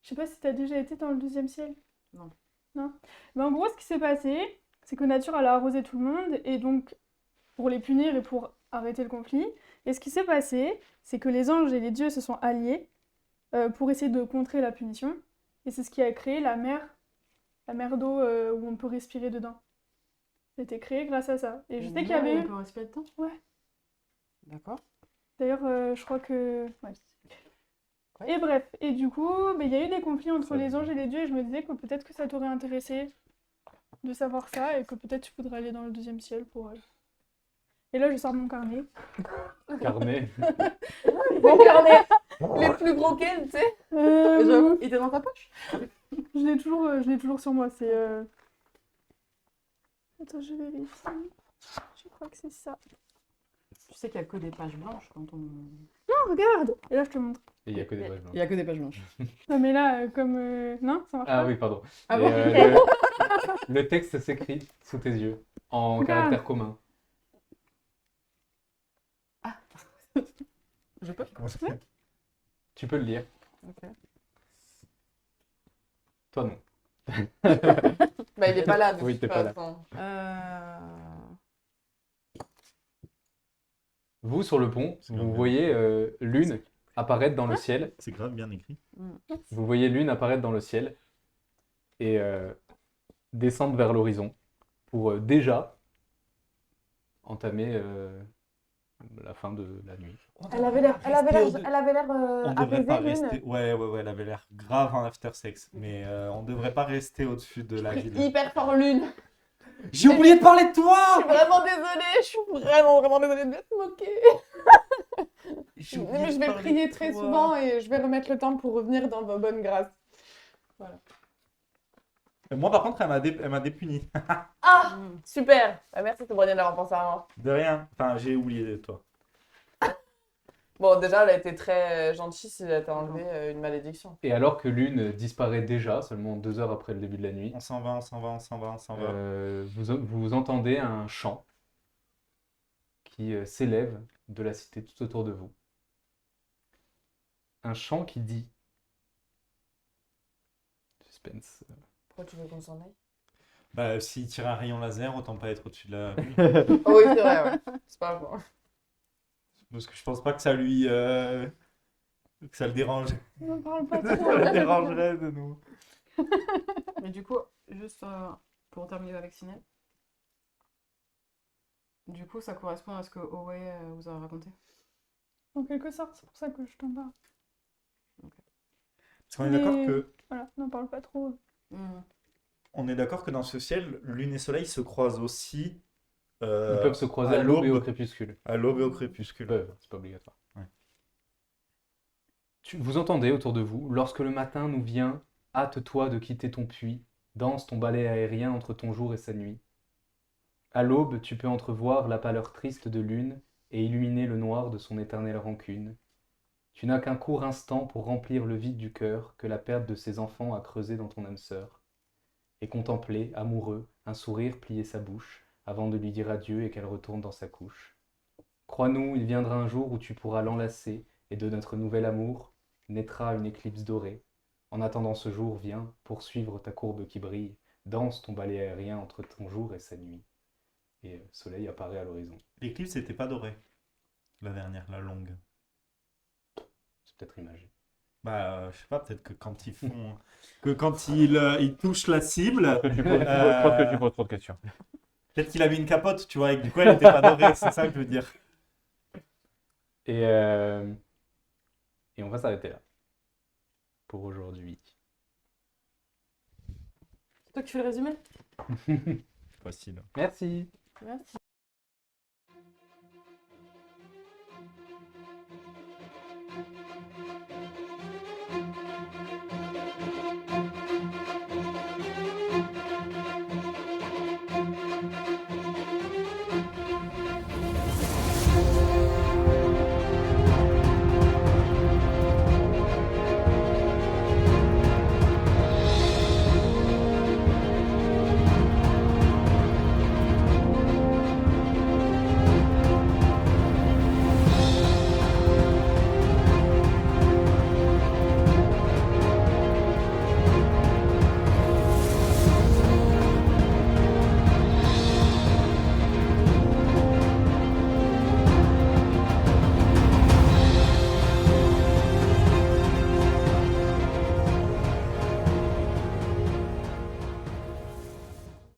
Je sais pas si t'as déjà été dans le 12e ciel. Non. Non. Mais en gros, ce qui s'est passé, c'est que Nature, elle a arrosé tout le monde, et donc, pour les punir et pour arrêter le conflit. Et ce qui s'est passé, c'est que les anges et les dieux se sont alliés pour essayer de contrer la punition. Et c'est ce qui a créé la mer d'eau où on peut respirer dedans. C'était créé grâce à ça. Et je sais qu'il y avait On eu... peut respirer dedans? Ouais. D'accord. D'ailleurs, je crois que... Ouais. Ouais. Et bref, et du coup, il y a eu des conflits entre Ça- les anges et les dieux, et je me disais que peut-être que ça t'aurait intéressé de savoir ça, et que peut-être tu voudrais aller dans le 2e ciel pour... Et là, je sors mon carnet. Carnet. Mon carnet, les plus gros qu'elle, tu sais. Euh, Il était dans ta poche. je l'ai toujours sur moi, c'est... Attends, je vérifie. Je crois que c'est ça. Tu sais qu'il n'y a que des pages blanches quand on... Oh, regarde! Et là, je te montre. Et il n'y a que des pages blanches. Il n'y a que des pages blanches. Non, mais là, comme... Non, ça marche Ah pas? oui, pardon. Ah Et, bon? le texte s'écrit sous tes yeux, en Regarde. caractère commun. Je peux? Tu peux le lire. Ok. Toi, non. Bah, il est pas là, de Oui, toute t'es pas là. façon. Vous, sur le pont, C'est vous grave bien. voyez Lune apparaître dans le ciel. C'est grave bien écrit. Vous voyez Lune apparaître dans le ciel et descendre vers l'horizon pour déjà entamer la fin de la nuit. Elle avait l'air On devrait pas apaisée, rester. Lune. Ouais, elle avait l'air grave en after sex. Mais on devrait pas rester au-dessus de la ville. Hyper fort, Lune. J'ai oublié de parler de Je suis toi! vraiment désolée, je suis vraiment désolée de m'être moquée. J'ai oublié Mais de je vais parler prier de très toi. souvent et je vais remettre le temps pour revenir dans vos bonnes grâces. Moi, par contre, elle m'a dépuni. Ah, super. Ah, merci, Sobraniel, d'avoir pensé à moi. De rien. Enfin, j'ai oublié de toi. Bon, déjà, elle a été très gentille si elle t'a enlevé une malédiction. Et alors que Lune disparaît déjà, seulement 2 heures après le début de la nuit, On s'en va. vous entendez un chant qui s'élève de la cité tout autour de vous. Un chant qui dit... Suspense. Pourquoi tu veux qu'on s'en aille? Bah, s'il tire un rayon laser, autant pas être au-dessus de la rue. Oh oui, c'est vrai, ouais. C'est pas bon. Parce que je pense pas que ça lui. Que ça le dérange. On parle pas Ça trop. le dérangerait de nous. Mais du coup, juste pour terminer avec Sinel, du coup, ça correspond à ce que Owe vous a raconté. En quelque sorte, c'est pour ça que je t'en parle. Parce qu'on est d'accord Mais- que. Voilà, n'en parle pas trop. On est d'accord que dans ce ciel, Lune et Soleil se croisent aussi. Ils peuvent se croiser à l'aube et au crépuscule. À l'aube et au crépuscule. Ils peuvent, c'est pas obligatoire. Ouais. Vous entendez autour de vous, lorsque le matin nous vient hâte-toi de quitter ton puits, danse ton balai aérien entre ton jour et sa nuit. À l'aube, tu peux entrevoir la pâleur triste de lune et illuminer le noir de son éternelle rancune. Tu n'as qu'un court instant pour remplir le vide du cœur que la perte de ses enfants a creusé dans ton âme sœur, et contempler, amoureux, un sourire plier sa bouche, avant de lui dire adieu et qu'elle retourne dans sa couche. Crois-nous, il viendra un jour où tu pourras l'enlacer, et de notre nouvel amour naîtra une éclipse dorée. En attendant ce jour, viens, poursuivre ta courbe qui brille, danse ton balai aérien entre ton jour et sa nuit. Et le soleil apparaît à l'horizon. L'éclipse n'était pas dorée. La dernière, la longue. C'est peut-être imagé. Bah, je sais pas, peut-être que quand ils font. que quand ils touchent la cible. Je pense que tu poses trop de questions. Peut-être qu'il avait une capote, tu vois, et que du coup elle n'était pas dorée, c'est ça que je veux dire. Et on va s'arrêter là pour aujourd'hui. C'est toi qui fais le résumé? Facile. Merci. Merci.